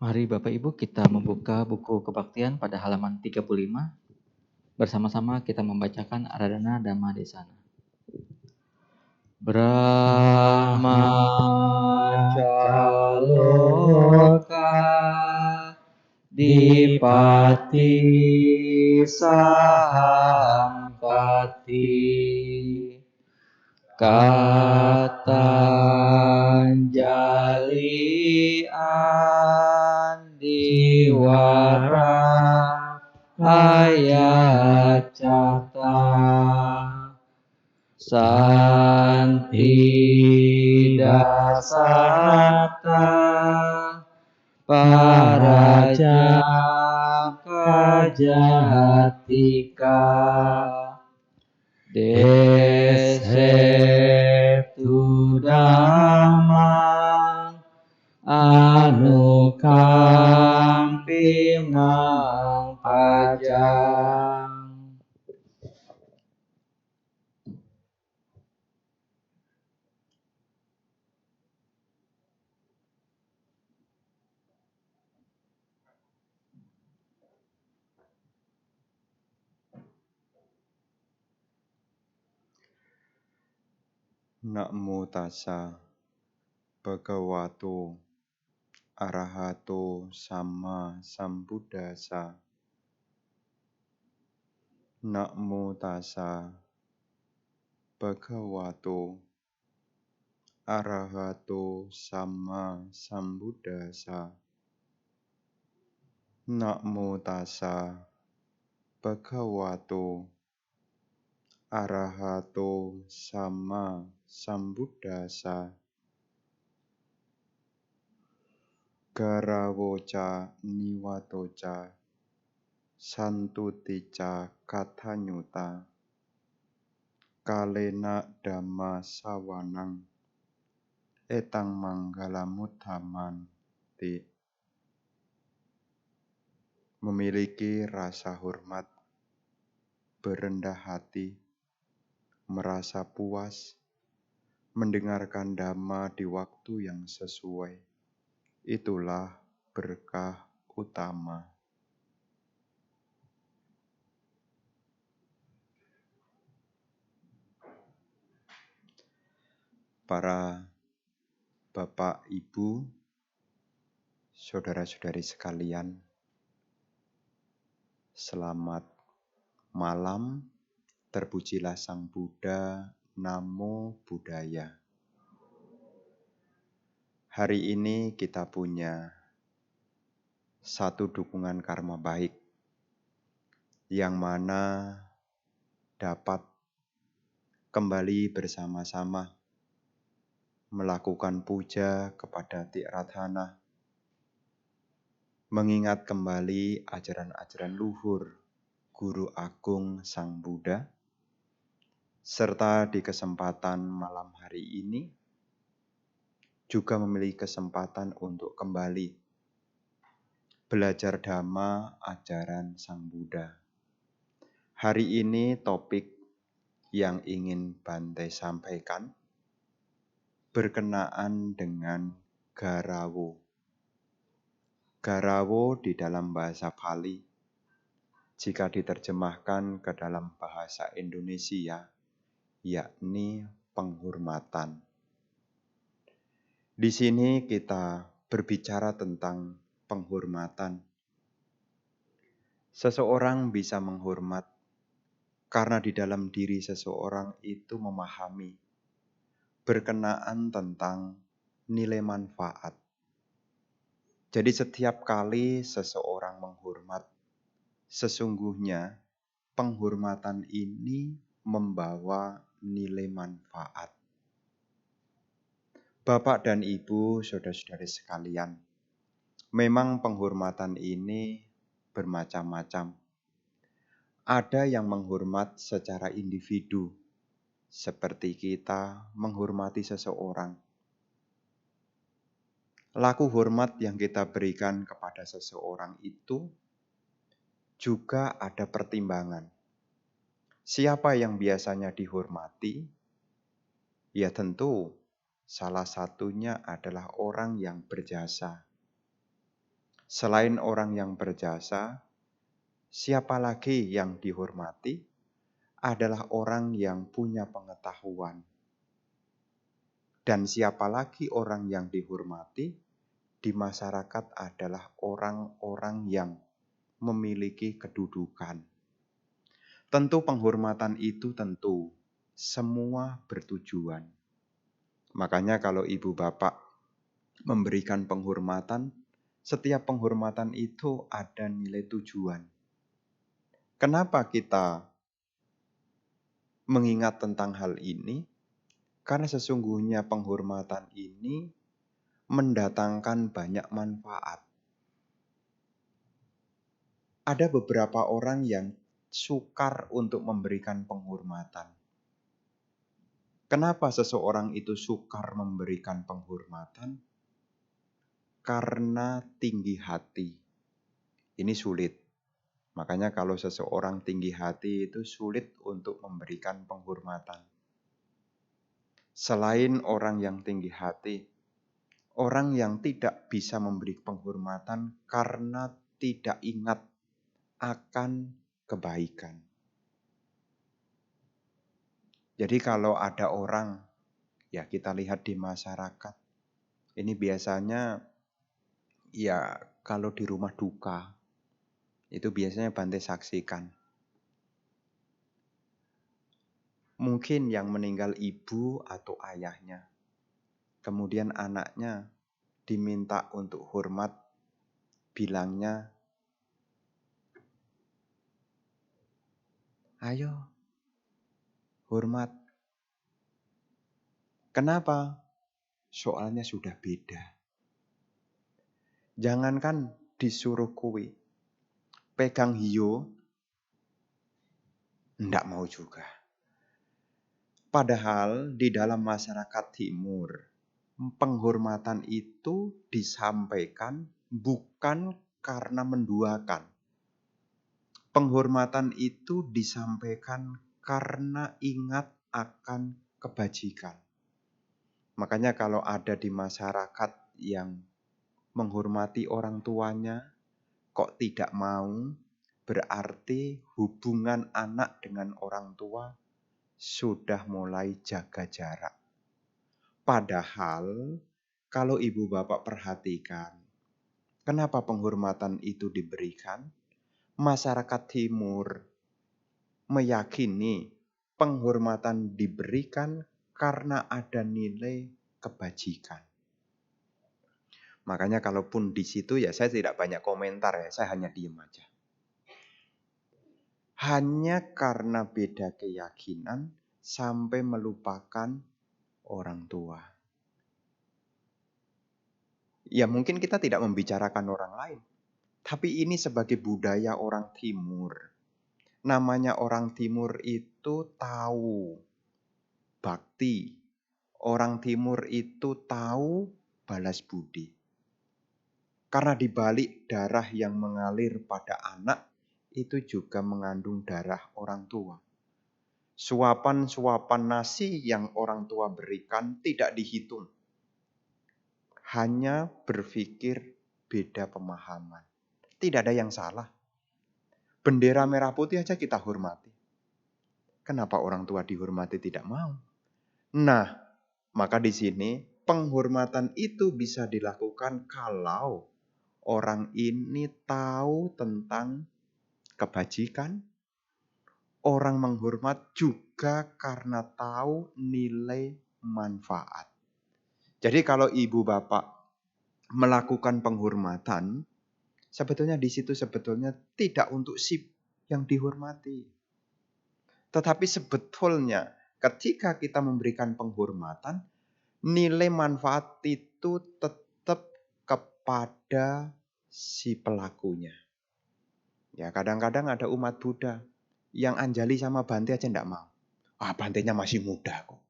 Mari Bapak Ibu kita membuka buku kebaktian pada halaman 35. Bersama-sama kita membacakan Aradhana Dhamma Desana. Brahmacaloka Dipati Sahampati Katanjali Andiwara Ayacata Santi Dasarata Paraja Kajatika Desetu Dhammang Anukampimang Pajang. Namo tassa bhagavato arahato sama sambuddhassa. Namo tassa bhagavato arahato sama sambuddhassa. Namo tassa bhagavato arahato sama sambuddhassa. Garawoca niwatoca santutica kathanyuta kalena dhamma sawanang etang manggalamuthamanti. Memiliki rasa hormat, berendah hati, merasa puas, mendengarkan dhamma di waktu yang sesuai. Itulah berkah utama. Para Bapak, Ibu, saudara-saudari sekalian, selamat malam. Terpujilah Sang Buddha, Namo Buddhaya. Hari ini kita punya satu dukungan karma baik yang mana dapat kembali bersama-sama melakukan puja kepada Tiradhana, mengingat kembali ajaran-ajaran luhur Guru Agung Sang Buddha, serta di kesempatan malam hari ini juga memiliki kesempatan untuk kembali belajar Dhamma ajaran Sang Buddha. Hari ini topik yang ingin Bante sampaikan berkenaan dengan Garawo. Garawo di dalam bahasa Pali, jika diterjemahkan ke dalam bahasa Indonesia, yakni penghormatan. Di sini kita berbicara tentang penghormatan. Seseorang bisa menghormat karena di dalam diri seseorang itu memahami berkenaan tentang nilai manfaat. Jadi setiap kali seseorang menghormat, sesungguhnya penghormatan ini membawa nilai manfaat. Bapak dan Ibu, saudara-saudari sekalian, memang penghormatan ini bermacam-macam. Ada yang menghormat secara individu, seperti kita menghormati seseorang. Laku hormat yang kita berikan kepada seseorang itu juga ada pertimbangan. Siapa yang biasanya dihormati? Ya tentu salah satunya adalah orang yang berjasa. Selain orang yang berjasa, siapa lagi yang dihormati? Adalah orang yang punya pengetahuan. Dan siapa lagi orang yang dihormati? Di masyarakat adalah orang-orang yang memiliki kedudukan. Tentu penghormatan itu tentu semua bertujuan. Makanya kalau ibu bapak memberikan penghormatan, setiap penghormatan itu ada nilai tujuan. Kenapa kita mengingat tentang hal ini? Karena sesungguhnya penghormatan ini mendatangkan banyak manfaat. Ada beberapa orang yang sukar untuk memberikan penghormatan. Kenapa seseorang itu sukar memberikan penghormatan? Karena tinggi hati. Ini sulit. Makanya kalau seseorang tinggi hati itu sulit untuk memberikan penghormatan. Selain orang yang tinggi hati, orang yang tidak bisa memberi penghormatan karena tidak ingat akan kebaikan. Jadi kalau ada orang, ya kita lihat di masyarakat, ini biasanya ya kalau di rumah duka, itu biasanya Bante saksikan. Mungkin yang meninggal ibu atau ayahnya. Kemudian anaknya diminta untuk hormat, bilangnya, ayo hormat. Kenapa? Soalnya sudah beda. Jangankan disuruh kuwi, pegang hiyo, ndak mau juga. Padahal di dalam masyarakat timur, penghormatan itu disampaikan bukan karena menduakan. Penghormatan itu disampaikan karena ingat akan kebajikan. Makanya kalau ada di masyarakat yang menghormati orang tuanya, kok tidak mau, berarti hubungan anak dengan orang tua sudah mulai jaga jarak. Padahal kalau ibu bapak perhatikan, kenapa penghormatan itu diberikan? Masyarakat timur meyakini penghormatan diberikan karena ada nilai kebajikan. Makanya kalaupun di situ ya saya tidak banyak komentar ya, saya hanya diam aja. Hanya karena beda keyakinan sampai melupakan orang tua. Ya mungkin kita tidak membicarakan orang lain. Tapi ini sebagai budaya orang timur. Namanya orang timur itu tahu bakti. Orang timur itu tahu balas budi. Karena di balik darah yang mengalir pada anak, itu juga mengandung darah orang tua. Suapan-suapan nasi yang orang tua berikan tidak dihitung. Hanya berpikir beda pemahaman. Tidak ada yang salah. Bendera merah putih aja kita hormati. Kenapa orang tua dihormati tidak mau? Nah, maka di sini penghormatan itu bisa dilakukan kalau orang ini tahu tentang kebajikan. Orang menghormat juga karena tahu nilai manfaat. Jadi kalau ibu bapak melakukan penghormatan, sebetulnya di situ sebetulnya tidak untuk si yang dihormati. Tetapi sebetulnya ketika kita memberikan penghormatan, nilai manfaat itu tetap kepada si pelakunya. Ya kadang-kadang ada umat Buddha yang anjali sama Bante aja enggak mau. Ah Bantenya masih muda kok.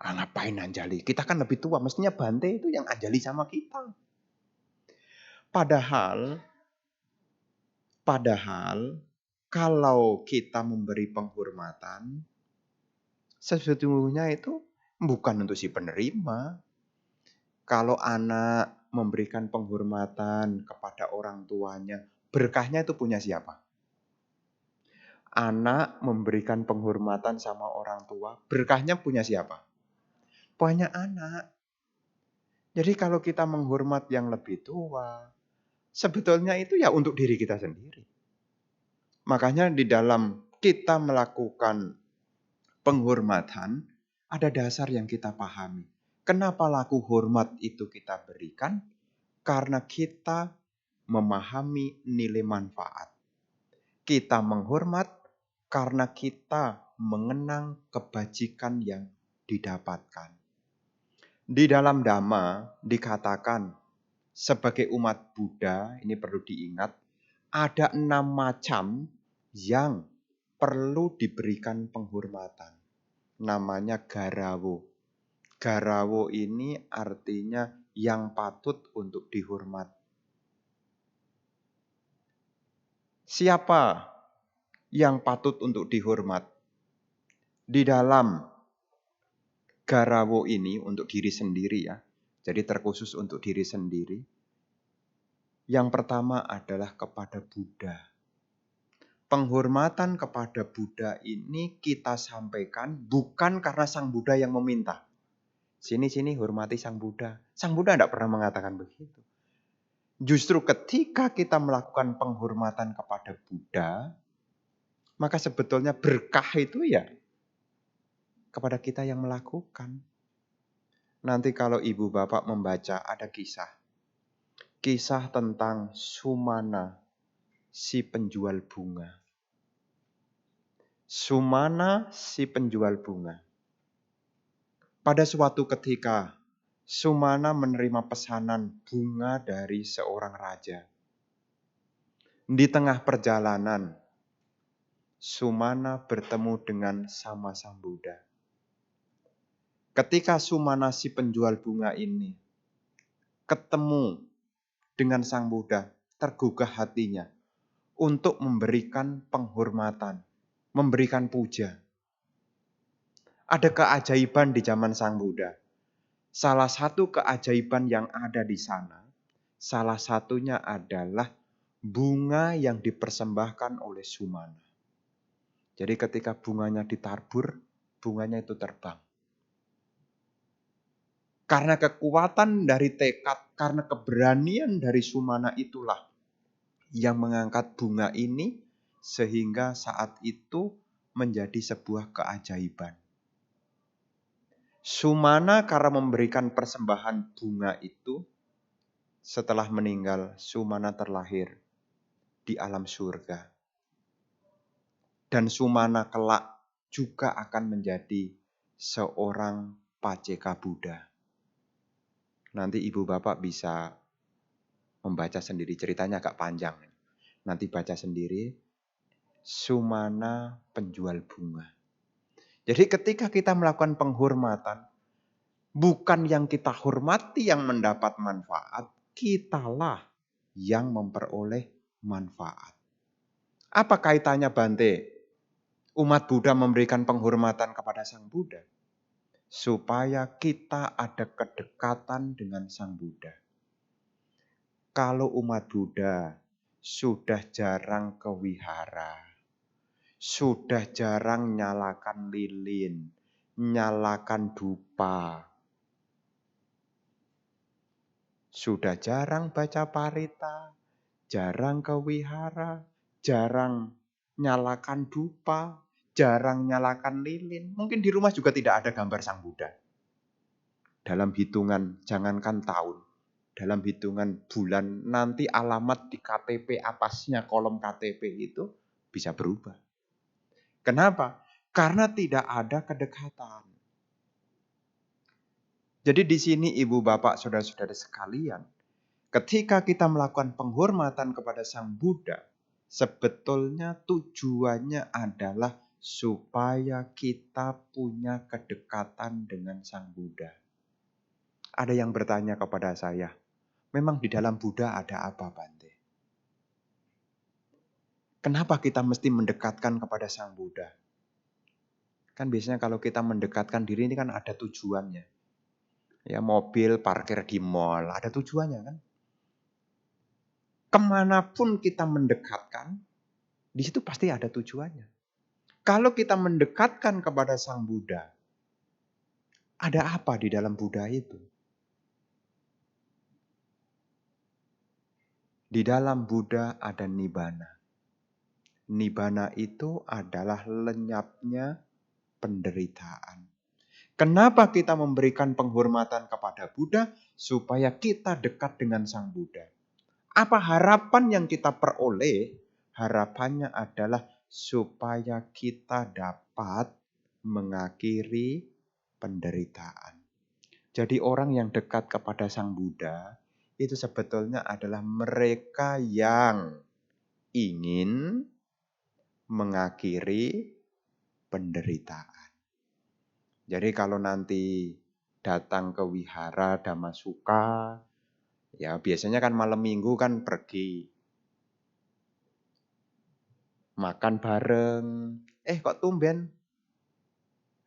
Ah ngapain anjali? Kita kan lebih tua, mestinya Bante itu yang anjali sama kita. Padahal kalau kita memberi penghormatan, sesungguhnya itu bukan untuk si penerima. Kalau anak memberikan penghormatan kepada orang tuanya, berkahnya itu punya siapa? Anak memberikan penghormatan sama orang tua, berkahnya punya siapa? Banyak anak. Jadi kalau kita menghormat yang lebih tua, sebetulnya itu ya untuk diri kita sendiri. Makanya di dalam kita melakukan penghormatan, ada dasar yang kita pahami. Kenapa laku hormat itu kita berikan? Karena kita memahami nilai manfaat. Kita menghormat karena kita mengenang kebajikan yang didapatkan. Di dalam Dhamma dikatakan, sebagai umat Buddha, ini perlu diingat, ada 6 macam yang perlu diberikan penghormatan. Namanya garawo. Garawo ini artinya yang patut untuk dihormat. Siapa yang patut untuk dihormat? Di dalam garawo ini untuk diri sendiri ya. Jadi terkhusus untuk diri sendiri. Yang pertama adalah kepada Buddha. Penghormatan kepada Buddha ini kita sampaikan bukan karena Sang Buddha yang meminta. Sini hormati Sang Buddha. Sang Buddha tidak pernah mengatakan begitu. Justru ketika kita melakukan penghormatan kepada Buddha, maka sebetulnya berkah itu ya kepada kita yang melakukan. Nanti kalau ibu bapak membaca ada kisah. Kisah tentang Sumana, si penjual bunga. Sumana, si penjual bunga. Pada suatu ketika, Sumana menerima pesanan bunga dari seorang raja. Di tengah perjalanan, Sumana bertemu dengan sama Sang Buddha. Ketika Sumana si penjual bunga ini ketemu dengan Sang Buddha, tergugah hatinya untuk memberikan penghormatan, memberikan puja. Ada keajaiban di zaman Sang Buddha. Salah satu keajaiban yang ada di sana, salah satunya adalah bunga yang dipersembahkan oleh Sumana. Jadi ketika bunganya ditabur, bunganya itu terbang. Karena kekuatan dari tekad, karena keberanian dari Sumana itulah yang mengangkat bunga ini sehingga saat itu menjadi sebuah keajaiban. Sumana karena memberikan persembahan bunga itu, setelah meninggal Sumana terlahir di alam surga. Dan Sumana kelak juga akan menjadi seorang paceka Buddha. Nanti ibu bapak bisa membaca sendiri, ceritanya agak panjang. Nanti baca sendiri, Sumana penjual bunga. Jadi ketika kita melakukan penghormatan, bukan yang kita hormati yang mendapat manfaat, kitalah yang memperoleh manfaat. Apa kaitannya Bante? Umat Buddha memberikan penghormatan kepada Sang Buddha supaya kita ada kedekatan dengan Sang Buddha. Kalau umat Buddha sudah jarang ke wihara, sudah jarang nyalakan lilin, nyalakan dupa, sudah jarang baca parita, jarang ke wihara, jarang nyalakan dupa, jarang nyalakan lilin. Mungkin di rumah juga tidak ada gambar Sang Buddha. Dalam hitungan, jangankan tahun, dalam hitungan bulan, nanti alamat di KTP atasnya kolom KTP itu bisa berubah. Kenapa? Karena tidak ada kedekatan. Jadi di sini ibu bapak saudara-saudara sekalian, ketika kita melakukan penghormatan kepada Sang Buddha, sebetulnya tujuannya adalah supaya kita punya kedekatan dengan Sang Buddha. Ada yang bertanya kepada saya, memang di dalam Buddha ada apa, Bante? Kenapa kita mesti mendekatkan kepada Sang Buddha? Kan biasanya kalau kita mendekatkan diri ini kan ada tujuannya. Ya, mobil parkir di mall, ada tujuannya kan? Kemanapun kita mendekatkan, di situ pasti ada tujuannya. Kalau kita mendekatkan kepada Sang Buddha, ada apa di dalam Buddha itu? Di dalam Buddha ada Nibbana. Nibbana itu adalah lenyapnya penderitaan. Kenapa kita memberikan penghormatan kepada Buddha? Supaya kita dekat dengan Sang Buddha. Apa harapan yang kita peroleh? Harapannya adalah supaya kita dapat mengakhiri penderitaan. Jadi orang yang dekat kepada Sang Buddha itu sebetulnya adalah mereka yang ingin mengakhiri penderitaan. Jadi kalau nanti datang ke wihara Dhammasuka, ya biasanya kan malam minggu kan pergi makan bareng. Kok tumben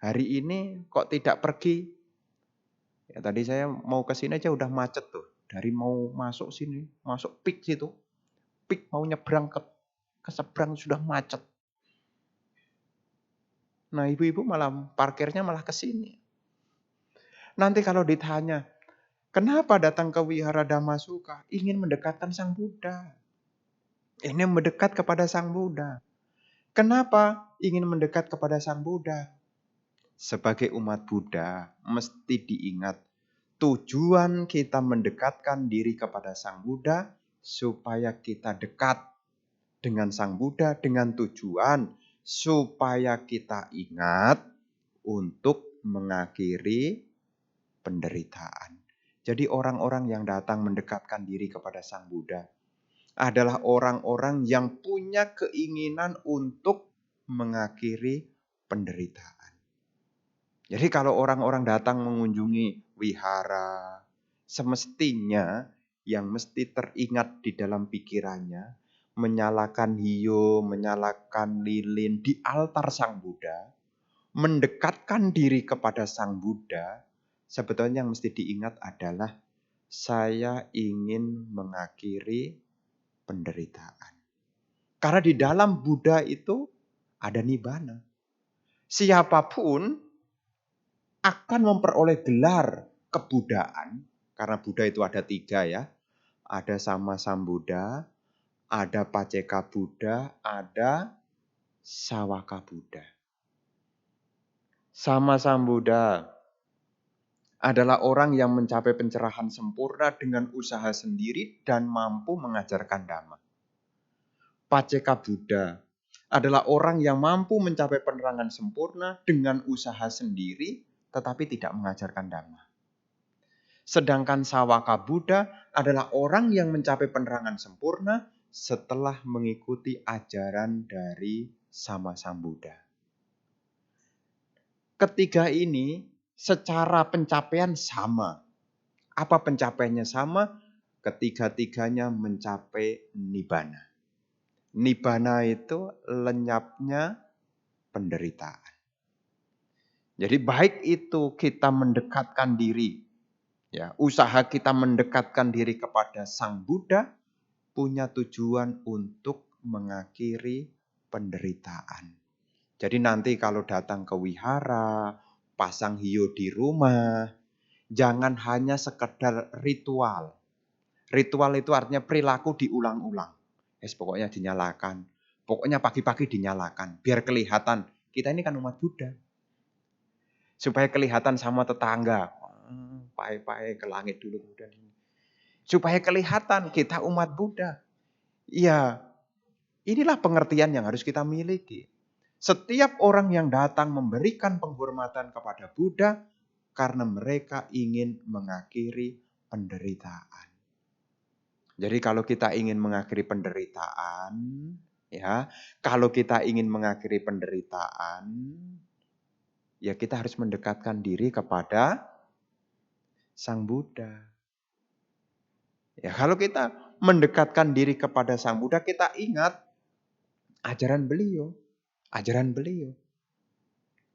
hari ini kok tidak pergi? Ya tadi saya mau ke sini aja udah macet tuh. Dari mau masuk sini, masuk pik situ. Pik mau nyebrang ke seberang sudah macet. Nah, ibu-ibu malah parkirnya malah ke sini. Nanti kalau ditanya, kenapa datang ke wihara Dhammasuka? Ingin mendekatkan Sang Buddha. Ini mendekat kepada Sang Buddha. Kenapa ingin mendekat kepada Sang Buddha? Sebagai umat Buddha, mesti diingat tujuan kita mendekatkan diri kepada Sang Buddha supaya kita dekat dengan Sang Buddha dengan tujuan supaya kita ingat untuk mengakhiri penderitaan. Jadi orang-orang yang datang mendekatkan diri kepada Sang Buddha adalah orang-orang yang punya keinginan untuk mengakhiri penderitaan. Jadi kalau orang-orang datang mengunjungi wihara, semestinya yang mesti teringat di dalam pikirannya, menyalakan hiyo, menyalakan lilin di altar Sang Buddha, mendekatkan diri kepada Sang Buddha, sebetulnya yang mesti diingat adalah saya ingin mengakhiri penderitaan. Karena di dalam Buddha itu ada Nibbana. Siapapun akan memperoleh gelar kebudaan, karena Buddha itu ada 3 ya. Ada Sama Sambuddha, ada Paceka Buddha, ada Sawaka Buddha. Sama Sambuddha adalah orang yang mencapai pencerahan sempurna dengan usaha sendiri dan mampu mengajarkan Dhamma. Paceka Buddha adalah orang yang mampu mencapai penerangan sempurna dengan usaha sendiri tetapi tidak mengajarkan Dhamma. Sedangkan Sawaka Buddha adalah orang yang mencapai penerangan sempurna setelah mengikuti ajaran dari Sama Sambuddha. Ketiga ini secara pencapaian sama. Apa pencapaiannya sama? Ketiga-tiganya mencapai Nibbana. Nibbana itu lenyapnya penderitaan. Jadi baik itu kita mendekatkan diri, ya, usaha kita mendekatkan diri kepada Sang Buddha punya tujuan untuk mengakhiri penderitaan. Jadi nanti kalau datang ke wihara, pasang hiyo di rumah, jangan hanya sekedar ritual. Ritual itu artinya perilaku diulang-ulang. Pokoknya dinyalakan. Pokoknya pagi-pagi dinyalakan. Biar kelihatan. Kita ini kan umat Buddha. Supaya kelihatan sama tetangga. Pai-pai ke langit dulu. Supaya kelihatan kita umat Buddha. Ya, inilah pengertian yang harus kita miliki. Setiap orang yang datang memberikan penghormatan kepada Buddha karena mereka ingin mengakhiri penderitaan. Jadi kalau kita ingin mengakhiri penderitaan, ya, kalau kita ingin mengakhiri penderitaan, ya kita harus mendekatkan diri kepada Sang Buddha. Ya, kalau kita mendekatkan diri kepada Sang Buddha, kita ingat ajaran beliau. Ajaran beliau.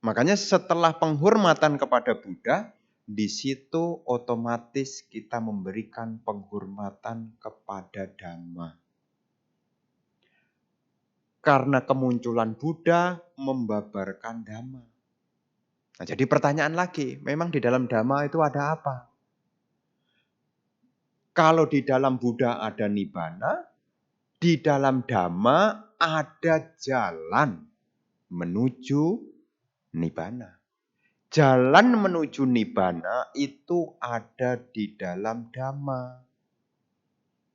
Makanya setelah penghormatan kepada Buddha, di situ otomatis kita memberikan penghormatan kepada Dhamma. Karena kemunculan Buddha membabarkan Dhamma. Nah, jadi pertanyaan lagi, memang di dalam Dhamma itu ada apa? Kalau di dalam Buddha ada Nibbana, di dalam Dhamma ada jalan menuju Nibbana. Jalan menuju Nibbana itu ada di dalam Dhamma.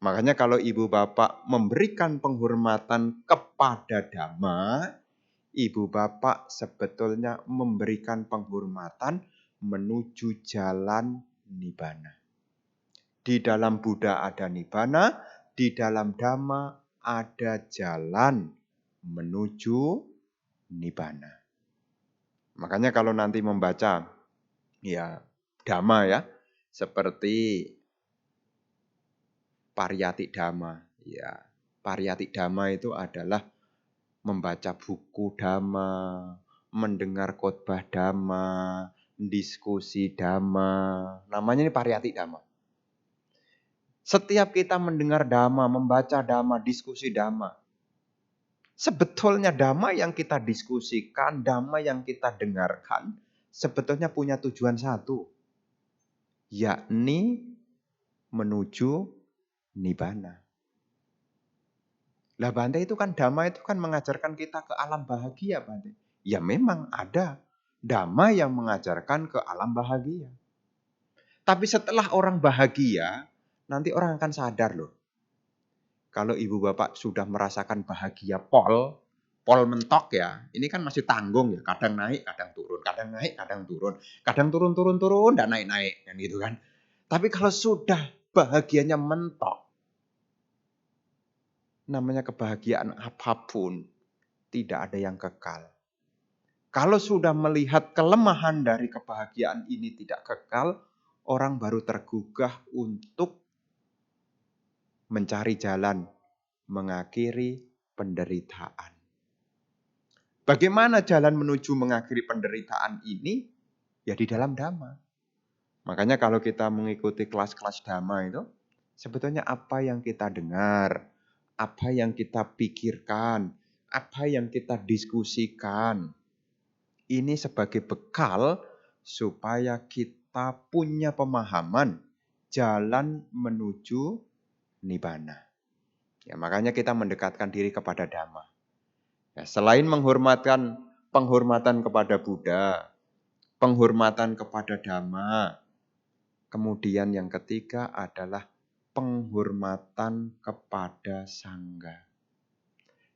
Makanya kalau ibu bapak memberikan penghormatan kepada Dhamma, ibu bapak sebetulnya memberikan penghormatan menuju jalan Nibbana. Di dalam Buddha ada Nibbana, di dalam Dhamma ada jalan menuju Nibbana. Makanya kalau nanti membaca ya Dhamma ya, seperti Pariyati Dhamma. Ya, Pariyati Dhamma itu adalah membaca buku Dhamma, mendengar khotbah Dhamma, diskusi Dhamma. Namanya ini Pariyati Dhamma. Setiap kita mendengar Dhamma, membaca Dhamma, diskusi Dhamma, sebetulnya Dhamma yang kita diskusikan, Dhamma yang kita dengarkan, sebetulnya punya tujuan satu, yakni menuju Nibbana. Lah Bante itu kan Dhamma itu kan mengajarkan kita ke alam bahagia Bante. Ya memang ada Dhamma yang mengajarkan ke alam bahagia. Tapi setelah orang bahagia, nanti orang akan sadar loh. Kalau ibu bapak sudah merasakan bahagia pol mentok ya. Ini kan masih tanggung ya. Kadang naik, kadang turun. Kadang naik, kadang turun. Kadang turun, dan naik. Kan gitu kan. Tapi kalau sudah bahagianya mentok, namanya kebahagiaan apapun, tidak ada yang kekal. Kalau sudah melihat kelemahan dari kebahagiaan ini tidak kekal, orang baru tergugah untuk mencari jalan, mengakhiri penderitaan. Bagaimana jalan menuju mengakhiri penderitaan ini? Ya di dalam Dhamma. Makanya kalau kita mengikuti kelas-kelas Dhamma itu, sebetulnya apa yang kita dengar, apa yang kita pikirkan, apa yang kita diskusikan, ini sebagai bekal supaya kita punya pemahaman jalan menuju Nibbana. Ya, makanya kita mendekatkan diri kepada Dhamma. Ya, selain penghormatan kepada Buddha, penghormatan kepada Dhamma, kemudian yang ketiga adalah penghormatan kepada Sangha.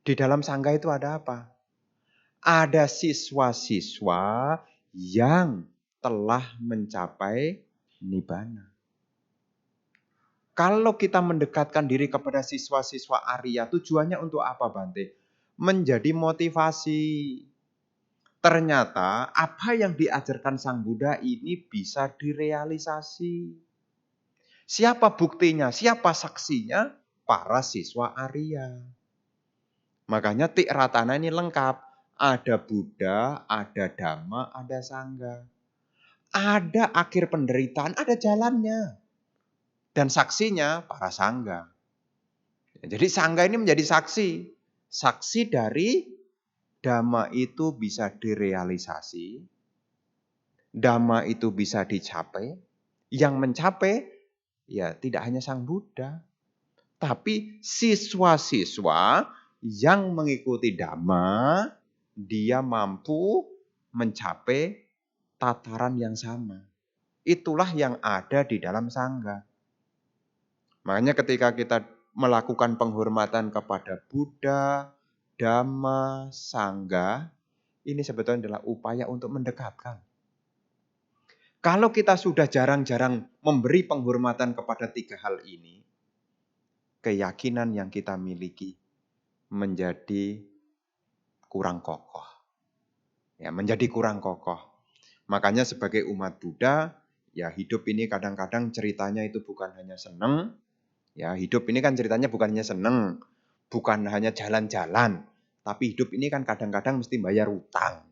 Di dalam Sangha itu ada apa? Ada siswa-siswa yang telah mencapai Nibbana. Kalau kita mendekatkan diri kepada siswa-siswa Arya, tujuannya untuk apa Bante? Menjadi motivasi. Ternyata apa yang diajarkan Sang Buddha ini bisa direalisasi. Siapa buktinya? Siapa saksinya? Para siswa Arya. Makanya Tik Ratana ini lengkap. Ada Buddha, ada Dhamma, ada Sangha. Ada akhir penderitaan, ada jalannya. Dan saksinya para Sangha. Jadi Sangha ini menjadi saksi. Saksi dari Dhamma itu bisa direalisasi. Dhamma itu bisa dicapai. Yang mencapai ya tidak hanya Sang Buddha. Tapi siswa-siswa yang mengikuti Dhamma, dia mampu mencapai tataran yang sama. Itulah yang ada di dalam Sangha. Makanya ketika kita melakukan penghormatan kepada Buddha, Dhamma, Sangha, ini sebetulnya adalah upaya untuk mendekatkan. Kalau kita sudah jarang-jarang memberi penghormatan kepada tiga hal ini, keyakinan yang kita miliki menjadi kurang kokoh. Ya, menjadi kurang kokoh. Makanya sebagai umat Buddha, ya hidup ini kadang-kadang ceritanya itu bukan hanya seneng. Ya, hidup ini kan ceritanya bukan hanya seneng, bukan hanya jalan-jalan, tapi hidup ini kan kadang-kadang mesti bayar utang.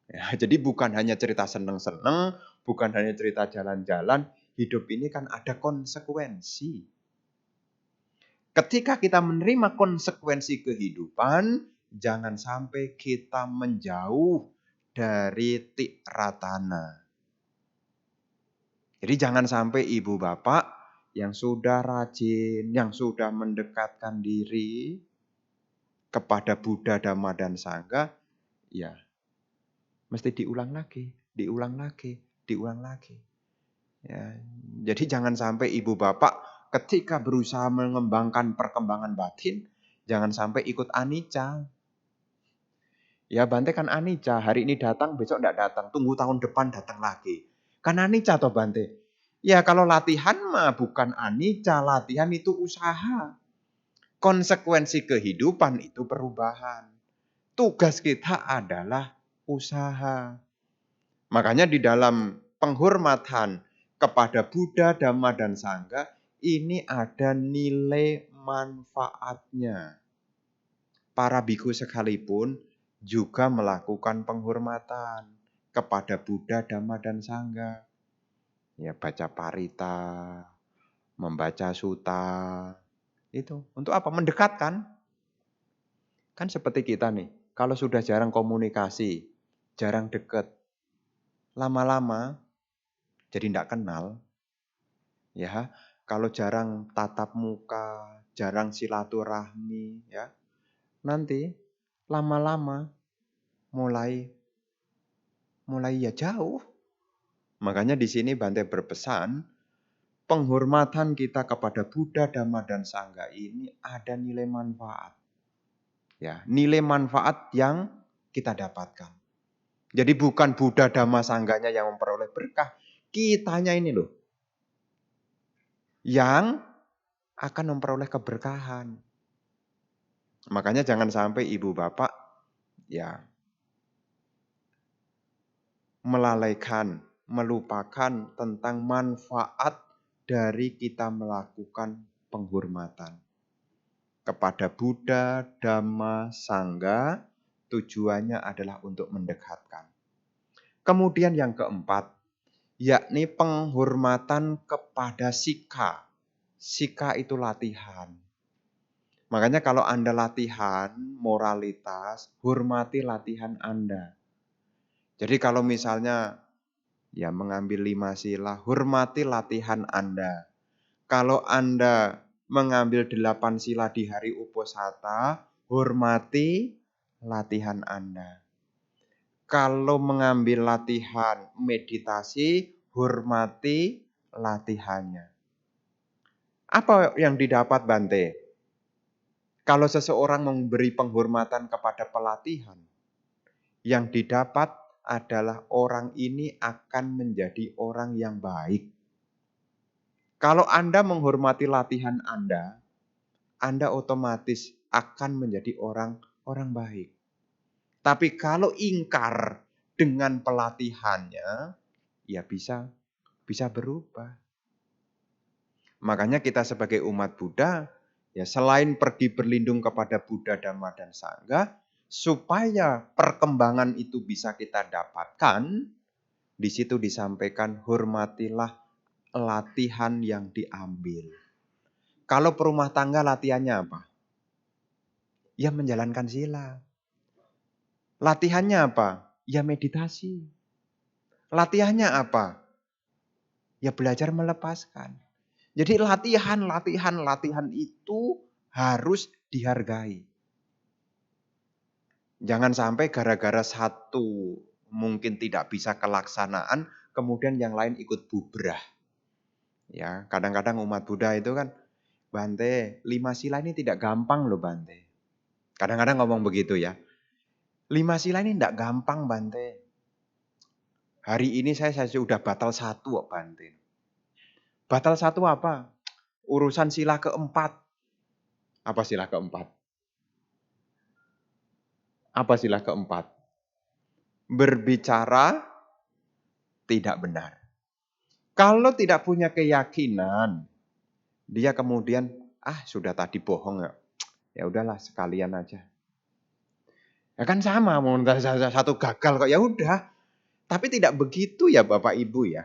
Ya, jadi bukan hanya cerita seneng-seneng, bukan hanya cerita jalan-jalan. Hidup ini kan ada konsekuensi. Ketika kita menerima konsekuensi kehidupan, jangan sampai kita menjauh dari tikratana. Jadi jangan sampai ibu bapak yang sudah rajin, yang sudah mendekatkan diri kepada Buddha, Dhamma, dan Sangha, ya mesti diulang lagi, diulang lagi, diulang lagi. Ya, jadi jangan sampai ibu bapak ketika berusaha mengembangkan perkembangan batin, jangan sampai ikut anicca. Ya Bante kan anicca, hari ini datang, besok tidak datang, tunggu tahun depan datang lagi. Kan anicca toh Bante. Ya kalau latihan mah bukan anicca, latihan itu usaha. Konsekuensi kehidupan itu perubahan. Tugas kita adalah usaha. Makanya di dalam penghormatan kepada Buddha, Dhamma, dan Sangha, ini ada nilai manfaatnya. Para biku sekalipun juga melakukan penghormatan kepada Buddha, Dhamma, dan Sangha. Ya baca parita, membaca sutta, itu untuk apa? Mendekatkan. Kan seperti kita nih, kalau sudah jarang komunikasi, jarang deket, lama-lama jadi tidak kenal. Ya, kalau jarang tatap muka, jarang silaturahmi, ya, nanti lama-lama mulai ya jauh. Makanya di sini Bante berpesan, penghormatan kita kepada Buddha, Dhamma, dan Sangha ini ada nilai manfaat. Ya, nilai manfaat yang kita dapatkan. Jadi bukan Buddha, Dhamma, Sangganya yang memperoleh berkah. Kitanya ini loh. Yang akan memperoleh keberkahan. Makanya jangan sampai ibu bapak ya melalaikan, melupakan tentang manfaat dari kita melakukan penghormatan kepada Buddha, Dhamma, Sangha. Tujuannya adalah untuk mendekatkan. Kemudian yang keempat, yakni penghormatan kepada sika. Sika itu latihan. Makanya kalau Anda latihan moralitas, hormati latihan Anda. Jadi kalau misalnya ya mengambil 5 sila, hormati latihan Anda. Kalau Anda mengambil 8 sila di hari Uposatha, hormati latihan Anda. Kalau mengambil latihan meditasi, hormati latihannya. Apa yang didapat Bante? Kalau seseorang memberi penghormatan kepada pelatihan, yang didapat adalah orang ini akan menjadi orang yang baik. Kalau Anda menghormati latihan Anda otomatis akan menjadi orang baik. Tapi kalau ingkar dengan pelatihannya, ya bisa berubah. Makanya kita sebagai umat Buddha, ya selain pergi berlindung kepada Buddha, Dhamma, dan Sangha, supaya perkembangan itu bisa kita dapatkan, di situ disampaikan hormatilah latihan yang diambil. Kalau perumah tangga latihannya apa? Ya menjalankan sila. Latihannya apa? Ya meditasi. Latihannya apa? Ya belajar melepaskan. Jadi latihan itu harus dihargai. Jangan sampai gara-gara satu mungkin tidak bisa kelaksanaan, kemudian yang lain ikut bubrah. Ya, kadang-kadang umat Buddha itu kan, Bante, 5 sila ini tidak gampang loh Bante. Kadang-kadang ngomong begitu ya. 5 sila ini tidak gampang Bante. Hari ini saya sudah batal 1 Bante. Batal 1 apa? Urusan sila keempat. Apa sila keempat? Apa sila keempat? Berbicara tidak benar. Kalau tidak punya keyakinan, dia kemudian, sudah tadi bohong ya. Ya udahlah sekalian aja. Ya kan sama, mau satu gagal kok ya udah. Tapi tidak begitu ya Bapak Ibu ya.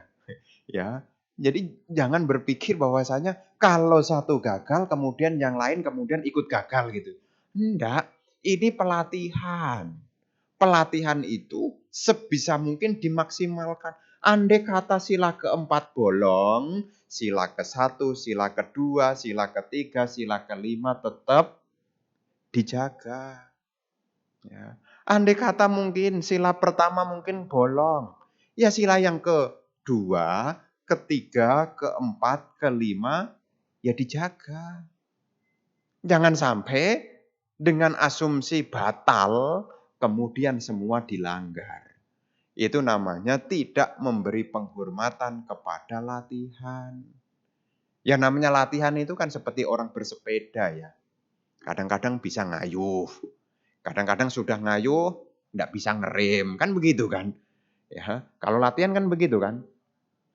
Ya. Jadi jangan berpikir bahwasanya kalau satu gagal kemudian yang lain kemudian ikut gagal gitu. Enggak, ini pelatihan. Pelatihan itu sebisa mungkin dimaksimalkan. Andai kata sila keempat bolong, sila ke-1, sila kedua, sila ketiga, sila kelima tetap dijaga. Ya. Andai kata mungkin sila pertama mungkin bolong. Ya sila yang kedua, ketiga, keempat, kelima ya dijaga. Jangan sampai dengan asumsi batal kemudian semua dilanggar. Itu namanya tidak memberi penghormatan kepada latihan. Ya namanya latihan itu kan seperti orang bersepeda ya. Kadang-kadang bisa ngayuh. Kadang-kadang sudah ngayuh, nggak bisa ngerem. Kan begitu kan. Ya, kalau latihan kan begitu kan.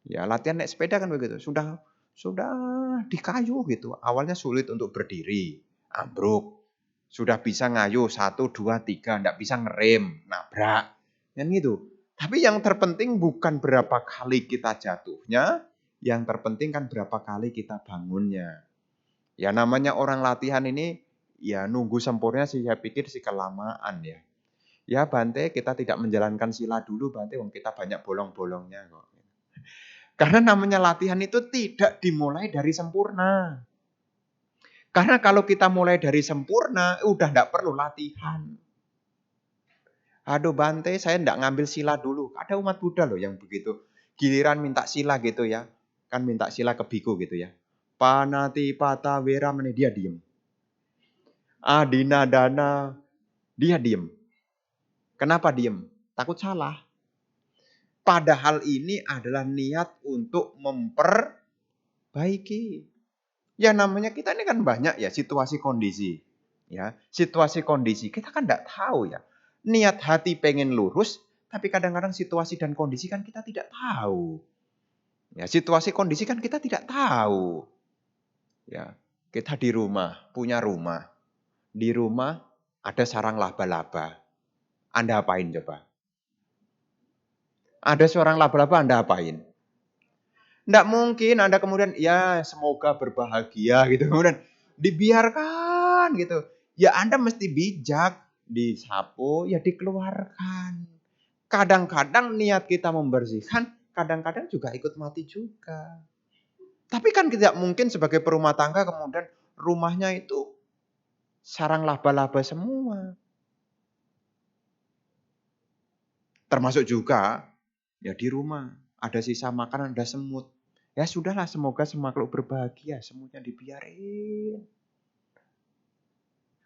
Ya latihan naik sepeda kan begitu. Sudah dikayuh gitu. Awalnya sulit untuk berdiri. Ambruk. Sudah bisa ngayuh 1, 2, 3. Nggak bisa ngerem. Nabrak. Kan gitu. Tapi yang terpenting bukan berapa kali kita jatuhnya. Yang terpenting kan berapa kali kita bangunnya. Ya namanya orang latihan ini ya nunggu sempurna sih saya pikir sih kelamaan ya. Ya Bante kita tidak menjalankan sila dulu Bante, wong kita banyak bolong-bolongnya kok. Karena namanya latihan itu tidak dimulai dari sempurna. Karena kalau kita mulai dari sempurna, udah tidak perlu latihan. Aduh Bante, saya tidak ngambil sila dulu. Ada umat Buddha loh yang begitu. Giliran minta sila gitu ya. Kan minta sila ke biku gitu ya. Panati pata wera dia diem. Adina dana, dia diem. Kenapa diem? Takut salah. Padahal ini adalah niat untuk memperbaiki. Ya namanya kita ini kan banyak ya situasi kondisi. Ya, situasi kondisi kita kan tidak tahu ya. Niat hati pengen lurus, tapi kadang-kadang situasi dan kondisi kan kita tidak tahu. Ya, situasi kondisi kan kita tidak tahu. Ya, kita di rumah, punya rumah. Di rumah ada sarang laba-laba. Anda apain coba? Ada seorang laba-laba Anda apain? Nggak mungkin Anda kemudian, ya semoga berbahagia gitu. Kemudian dibiarkan gitu. Ya Anda mesti bijak. Disapu, ya dikeluarkan. Kadang-kadang niat kita membersihkan, kadang-kadang juga ikut mati juga. Tapi kan tidak mungkin sebagai perumah tangga kemudian rumahnya itu sarang laba-laba semua. Termasuk juga ya di rumah ada sisa makanan, ada semut. Ya sudahlah, semoga semua makhluk berbahagia, semutnya dibiarin.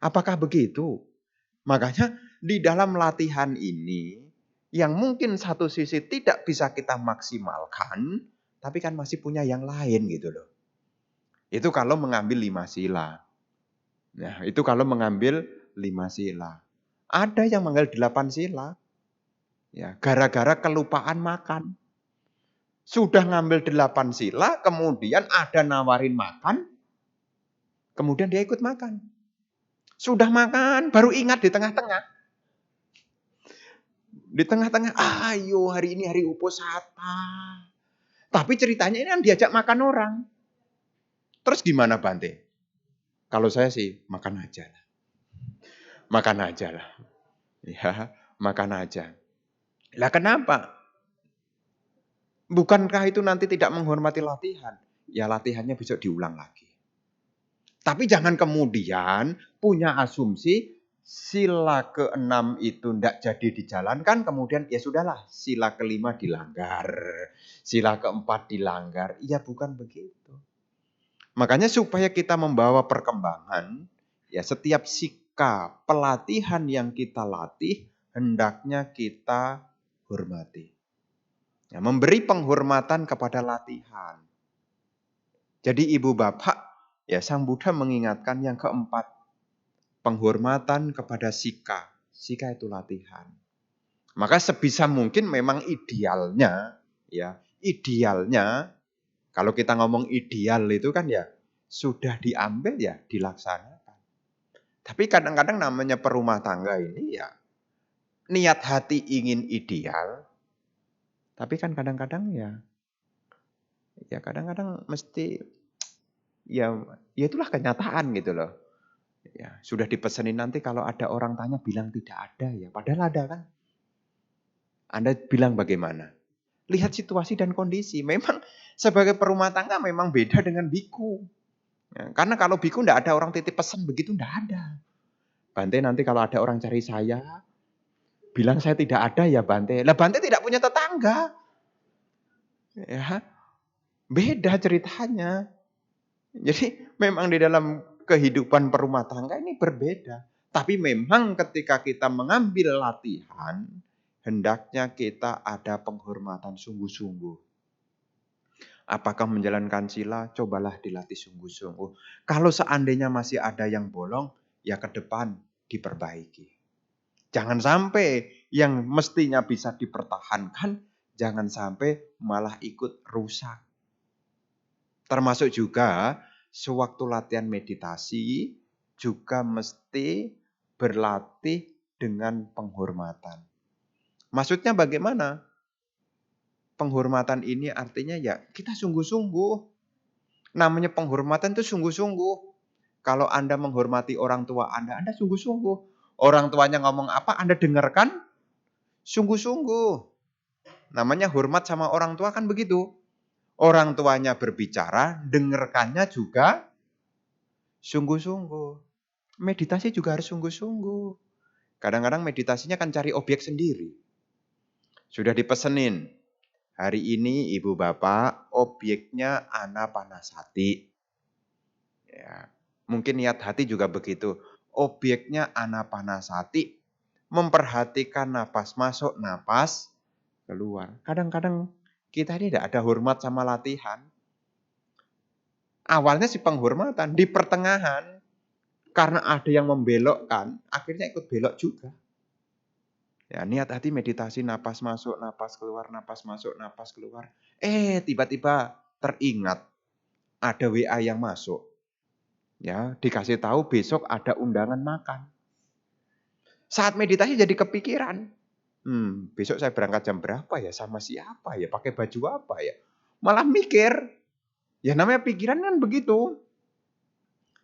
Apakah begitu? Makanya di dalam latihan ini yang mungkin satu sisi tidak bisa kita maksimalkan, tapi kan masih punya yang lain gitu loh. Itu kalau mengambil 5 sila. Nah, itu kalau mengambil 5 sila. Ada yang mengambil 8 sila. Ya, gara-gara kelupaan makan. Sudah ngambil 8 sila, kemudian ada nawarin makan, kemudian dia ikut makan. Sudah makan, baru ingat di tengah-tengah. Di tengah-tengah, ayo hari ini hari uposatha. Tapi ceritanya ini kan diajak makan orang. Terus gimana Bante? Kalau saya sih makan aja lah. Makan aja lah. Ya, makan aja. Lah kenapa? Bukankah itu nanti tidak menghormati latihan? Ya latihannya besok diulang lagi. Tapi jangan kemudian punya asumsi sila ke-6 itu tidak jadi dijalankan, kemudian ya sudahlah sila ke-5 dilanggar, sila ke-4 dilanggar. Ya bukan begitu. Makanya supaya kita membawa perkembangan, ya setiap sikap pelatihan yang kita latih hendaknya kita hormati. Ya, memberi penghormatan kepada latihan. Jadi ibu bapak, ya Sang Buddha mengingatkan yang keempat, penghormatan kepada sika. Sika itu latihan. Maka sebisa mungkin memang idealnya, ya idealnya, kalau kita ngomong ideal itu kan ya sudah diambil ya dilaksanakan. Tapi kadang-kadang namanya perumah tangga ini ya niat hati ingin ideal, tapi kan kadang-kadang ya kadang-kadang mesti ya itulah kenyataan gitu loh. Ya, sudah dipesenin nanti kalau ada orang tanya bilang tidak ada ya, padahal ada kan. Anda bilang bagaimana? Lihat situasi dan kondisi. Memang sebagai perumah tangga memang beda dengan biku. Ya, karena kalau biku enggak ada orang titip pesan begitu, enggak ada. Bante nanti kalau ada orang cari saya, bilang saya tidak ada ya Bante. Lah Bante tidak punya tetangga. Ya, beda ceritanya. Jadi memang di dalam kehidupan perumah tangga ini berbeda. Tapi memang ketika kita mengambil latihan, hendaknya kita ada penghormatan sungguh-sungguh. Apakah menjalankan sila? Cobalah dilatih sungguh-sungguh. Kalau seandainya masih ada yang bolong, ya ke depan diperbaiki. Jangan sampai yang mestinya bisa dipertahankan, jangan sampai malah ikut rusak. Termasuk juga sewaktu latihan meditasi, juga mesti berlatih dengan penghormatan. Maksudnya bagaimana? Penghormatan ini artinya ya kita sungguh-sungguh. Namanya penghormatan itu sungguh-sungguh. Kalau Anda menghormati orang tua Anda sungguh-sungguh. Orang tuanya ngomong apa, Anda dengarkan sungguh-sungguh. Namanya hormat sama orang tua kan begitu. Orang tuanya berbicara, dengarkannya juga sungguh-sungguh. Meditasi juga harus sungguh-sungguh. Kadang-kadang meditasinya kan cari objek sendiri. Sudah dipesenin. Hari ini ibu bapak objeknya anapanasati. Ya, mungkin niat hati juga begitu. Objeknya anapanasati. Memperhatikan napas masuk, napas keluar. Kadang-kadang kita ini tidak ada hormat sama latihan. Awalnya si penghormatan, di pertengahan. Karena ada yang membelokkan, akhirnya ikut belok juga. Ya, niat hati meditasi, napas masuk, napas keluar, napas masuk, napas keluar. Tiba-tiba teringat ada WA yang masuk. Ya, dikasih tahu besok ada undangan makan. Saat meditasi jadi kepikiran. Besok saya berangkat jam berapa ya? Sama siapa ya? Pakai baju apa ya? Malah mikir. Ya namanya pikiran kan begitu.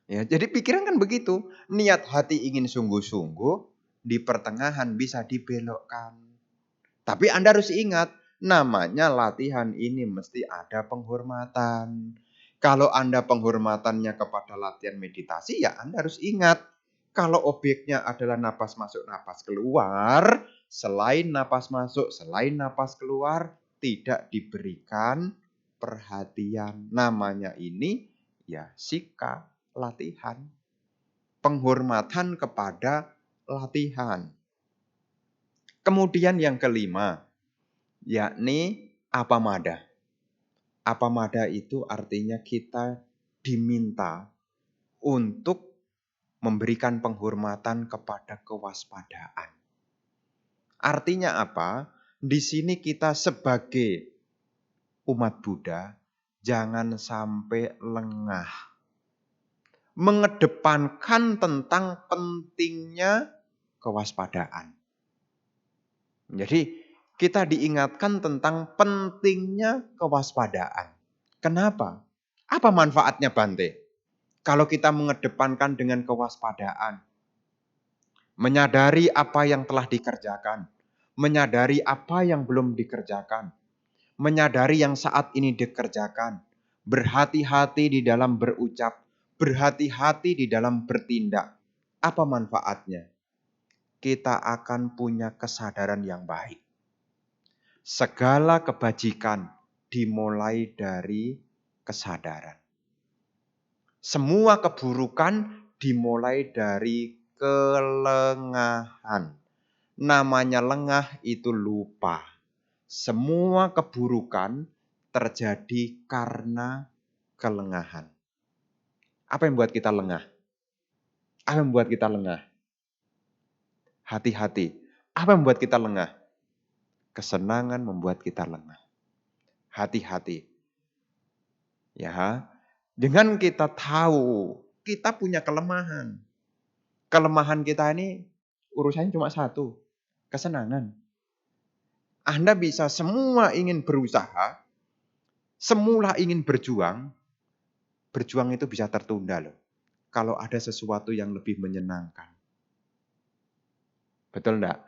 Ya, jadi pikiran kan begitu. Niat hati ingin sungguh-sungguh, di pertengahan bisa dibelokkan. Tapi Anda harus ingat, namanya latihan ini mesti ada penghormatan. Kalau Anda penghormatannya kepada latihan meditasi, ya Anda harus ingat. Kalau objeknya adalah napas masuk, napas keluar, selain napas masuk, selain napas keluar, tidak diberikan perhatian. Namanya ini ya sikap latihan. Penghormatan kepada latihan. Kemudian yang kelima, yakni apamada. Apamada itu artinya kita diminta untuk memberikan penghormatan kepada kewaspadaan. Artinya apa? Di sini kita sebagai umat Buddha jangan sampai lengah. Mengedepankan tentang pentingnya kewaspadaan. Jadi kita diingatkan tentang pentingnya kewaspadaan. Kenapa? Apa manfaatnya Bante? Kalau kita mengedepankan dengan kewaspadaan. Menyadari apa yang telah dikerjakan. Menyadari apa yang belum dikerjakan. Menyadari yang saat ini dikerjakan. Berhati-hati di dalam berucap. Berhati-hati di dalam bertindak. Apa manfaatnya? Kita akan punya kesadaran yang baik. Segala kebajikan dimulai dari kesadaran. Semua keburukan dimulai dari kelengahan. Namanya lengah itu lupa. Semua keburukan terjadi karena kelengahan. Apa yang membuat kita lengah? Apa yang membuat kita lengah? Hati-hati. Apa yang membuat kita lengah? Kesenangan membuat kita lengah. Hati-hati. Ya, dengan kita tahu kita punya kelemahan. Kelemahan kita ini urusannya cuma satu. Kesenangan. Anda bisa semua ingin berusaha, semula ingin berjuang itu bisa tertunda loh. Kalau ada sesuatu yang lebih menyenangkan. Betul enggak?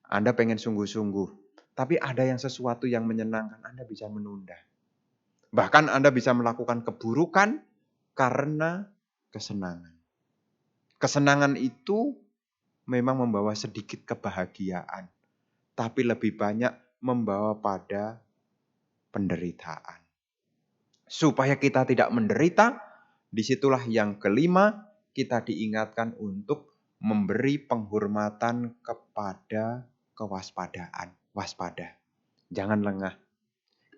Anda pengen sungguh-sungguh, tapi ada yang sesuatu yang menyenangkan, Anda bisa menunda. Bahkan Anda bisa melakukan keburukan karena kesenangan. Kesenangan itu memang membawa sedikit kebahagiaan, tapi lebih banyak membawa pada penderitaan. Supaya kita tidak menderita, disitulah yang kelima, kita diingatkan untuk memberi penghormatan kepada kewaspadaan. Waspada. Jangan lengah.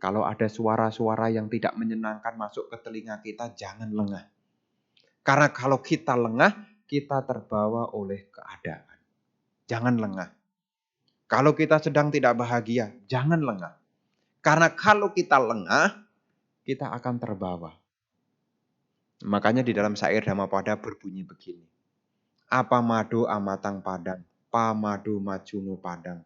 Kalau ada suara-suara yang tidak menyenangkan masuk ke telinga kita, jangan lengah. Karena kalau kita lengah, kita terbawa oleh keadaan. Jangan lengah. Kalau kita sedang tidak bahagia, jangan lengah. Karena kalau kita lengah, kita akan terbawa. Makanya di dalam syair Dhammapada berbunyi begini. Apa madu amatang padang, pamadu majuno padang.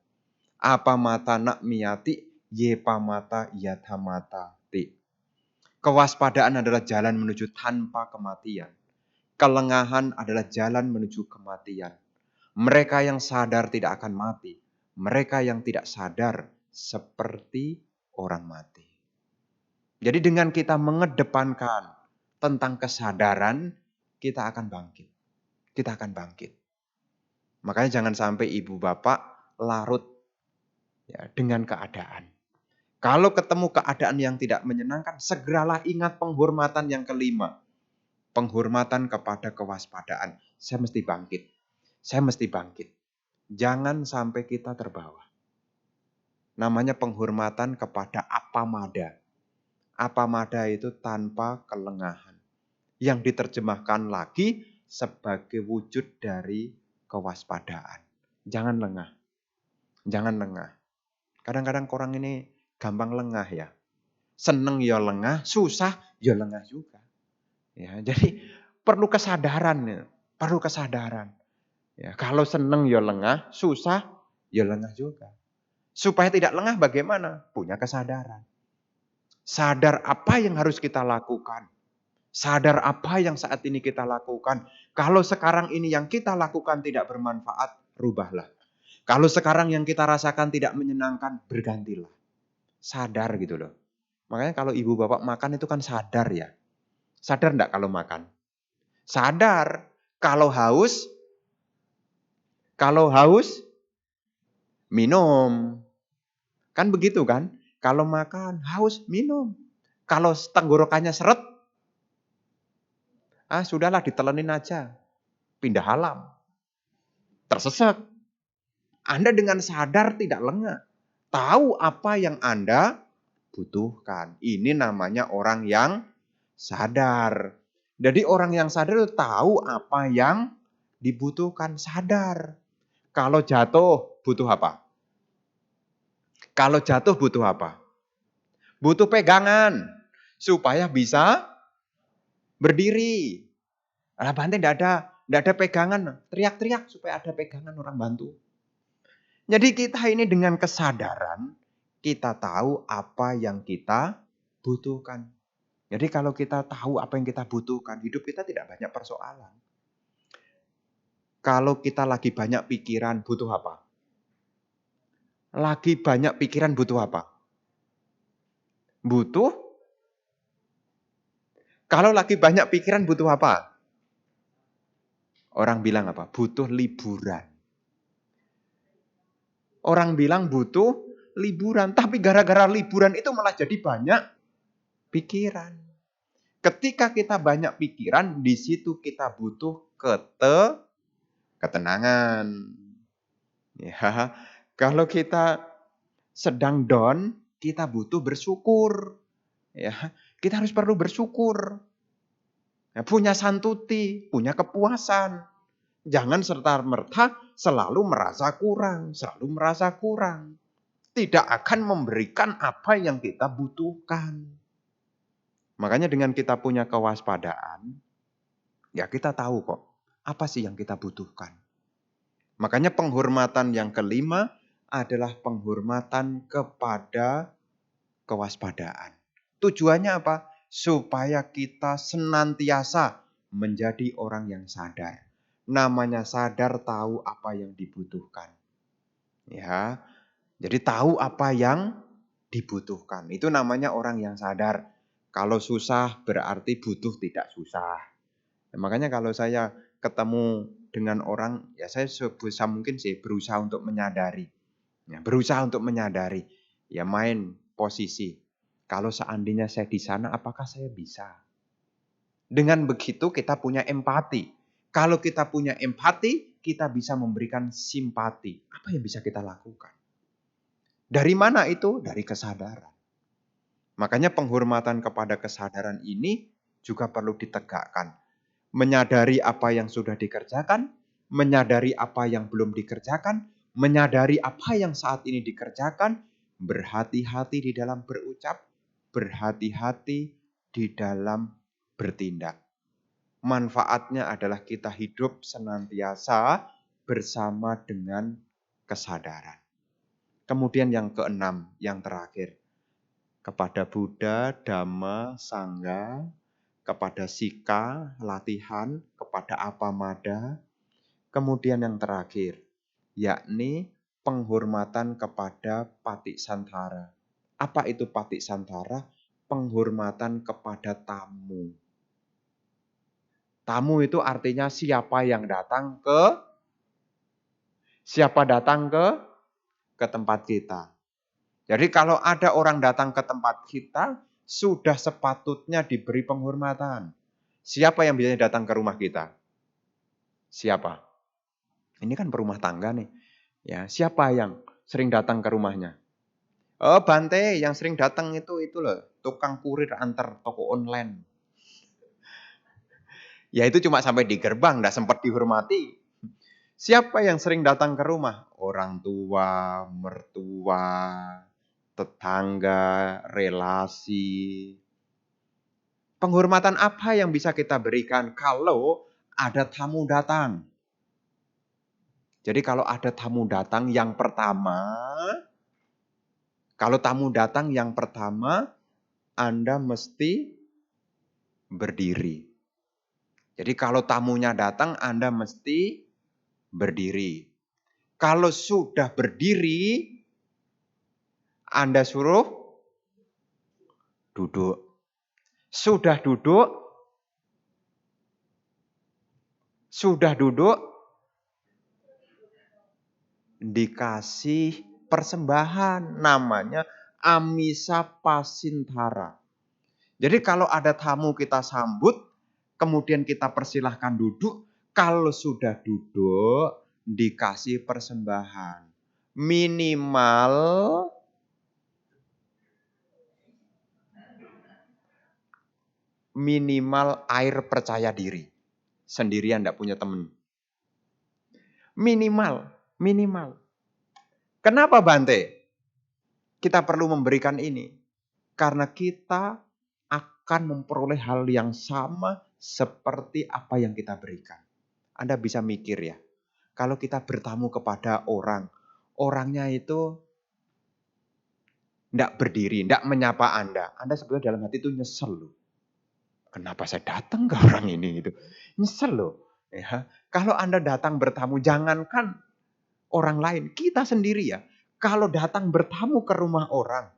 Apa mata nak miyati, ye pamata yathamata ti. Kewaspadaan adalah jalan menuju tanpa kematian. Kelengahan adalah jalan menuju kematian. Mereka yang sadar tidak akan mati. Mereka yang tidak sadar seperti orang mati. Jadi dengan kita mengedepankan tentang kesadaran, kita akan bangkit. Kita akan bangkit. Makanya jangan sampai ibu bapak larut ya, dengan keadaan. Kalau ketemu keadaan yang tidak menyenangkan, segeralah ingat penghormatan yang kelima. Penghormatan kepada kewaspadaan. Saya mesti bangkit. Saya mesti bangkit. Jangan sampai kita terbawa. Namanya penghormatan kepada apamada. Apamada itu tanpa kelengahan. Yang diterjemahkan lagi sebagai wujud dari kewaspadaan. Jangan lengah. Jangan lengah. Kadang-kadang orang ini gampang lengah ya. Seneng ya lengah, susah ya lengah juga. Ya, jadi perlu kesadaran ya. Perlu kesadaran. Ya, kalau seneng ya lengah, susah ya lengah juga. Supaya tidak lengah bagaimana? Punya kesadaran. Sadar apa yang harus kita lakukan. Sadar apa yang saat ini kita lakukan. Kalau sekarang ini yang kita lakukan tidak bermanfaat, rubahlah. Kalau sekarang yang kita rasakan tidak menyenangkan, bergantilah. Sadar gitu loh. Makanya kalau ibu bapak makan itu kan sadar ya. Sadar enggak kalau makan? Sadar. Kalau haus, minum. Kan begitu kan? Kalau makan, haus, minum. Kalau tenggorokannya seret, sudahlah ditelenin aja. Pindah alam. Tersesat. Anda dengan sadar tidak lengah. Tahu apa yang Anda butuhkan. Ini namanya orang yang sadar. Jadi orang yang sadar itu tahu apa yang dibutuhkan. Sadar. Kalau jatuh butuh apa? Kalau jatuh butuh apa? Butuh pegangan. Supaya bisa berdiri. Lah Bante tidak ada pegangan. Teriak-teriak supaya ada pegangan orang bantu. Jadi kita ini dengan kesadaran, kita tahu apa yang kita butuhkan. Jadi kalau kita tahu apa yang kita butuhkan, hidup kita tidak banyak persoalan. Kalau kita lagi banyak pikiran, butuh apa? Lagi banyak pikiran, butuh apa? Kalau lagi banyak pikiran, butuh apa? Orang bilang apa? Butuh liburan. Orang bilang butuh liburan. Tapi gara-gara liburan itu malah jadi banyak pikiran. Ketika kita banyak pikiran, di situ kita butuh ketenangan. Ya, kalau kita sedang down, kita butuh bersyukur. Ya, kita harus perlu bersyukur. Ya, punya santuti, punya kepuasan. Jangan serta-merta selalu merasa kurang, Tidak akan memberikan apa yang kita butuhkan. Makanya dengan kita punya kewaspadaan, ya kita tahu kok, apa sih yang kita butuhkan. Makanya penghormatan yang kelima adalah penghormatan kepada kewaspadaan. Tujuannya apa? Supaya kita senantiasa menjadi orang yang sadar. Namanya sadar, tahu apa yang dibutuhkan. Ya, jadi tahu apa yang dibutuhkan. Itu namanya orang yang sadar. Kalau susah berarti butuh tidak susah. Makanya kalau saya ketemu dengan orang, ya saya sebisa mungkin sih berusaha untuk menyadari. Ya, berusaha untuk menyadari. Ya main posisi. Kalau seandainya saya di sana, apakah saya bisa? Dengan begitu kita punya empati. Kalau kita punya empati, kita bisa memberikan simpati. Apa yang bisa kita lakukan? Dari mana itu? Dari kesadaran. Makanya penghormatan kepada kesadaran ini juga perlu ditegakkan. Menyadari apa yang sudah dikerjakan, menyadari apa yang belum dikerjakan, menyadari apa yang saat ini dikerjakan, berhati-hati di dalam berucap, berhati-hati di dalam bertindak. Manfaatnya adalah kita hidup senantiasa bersama dengan kesadaran. Kemudian yang keenam, yang terakhir. Kepada Buddha, Dhamma, Sangha, kepada Sika, latihan, kepada Apamada. Kemudian yang terakhir, yakni penghormatan kepada Patisantara. Apa itu Patisantara? Penghormatan kepada tamu. Tamu itu artinya siapa datang ke tempat kita. Jadi kalau ada orang datang ke tempat kita, sudah sepatutnya diberi penghormatan. Siapa yang biasanya datang ke rumah kita? Siapa? Ini kan perumah tangga nih. Ya, siapa yang sering datang ke rumahnya? Oh, Bante yang sering datang itu loh, tukang kurir antar toko online. Ya itu cuma sampai di gerbang, nggak sempat dihormati. Siapa yang sering datang ke rumah? Orang tua, mertua, tetangga, relasi. Penghormatan apa yang bisa kita berikan kalau ada tamu datang? Jadi kalau ada tamu datang yang pertama, Anda mesti berdiri. Jadi kalau tamunya datang, Anda mesti berdiri. Kalau sudah berdiri, Anda suruh duduk. Sudah duduk, dikasih persembahan. Namanya Amisa Pasintara. Jadi kalau ada tamu kita sambut, kemudian kita persilahkan duduk. Kalau sudah duduk, dikasih persembahan. Minimal air percaya diri. Sendirian tidak punya teman. Minimal. Kenapa Bante? Kita perlu memberikan ini. Karena kita akan memperoleh hal yang sama seperti apa yang kita berikan. Anda bisa mikir ya. Kalau kita bertamu kepada orang. Orangnya itu tidak berdiri, tidak menyapa Anda. Anda sebetulnya dalam hati itu nyesel loh. Kenapa saya datang ke orang ini gitu? Nyesel loh. Ya, kalau Anda datang bertamu, jangankan orang lain, kita sendiri ya. Kalau datang bertamu ke rumah orang,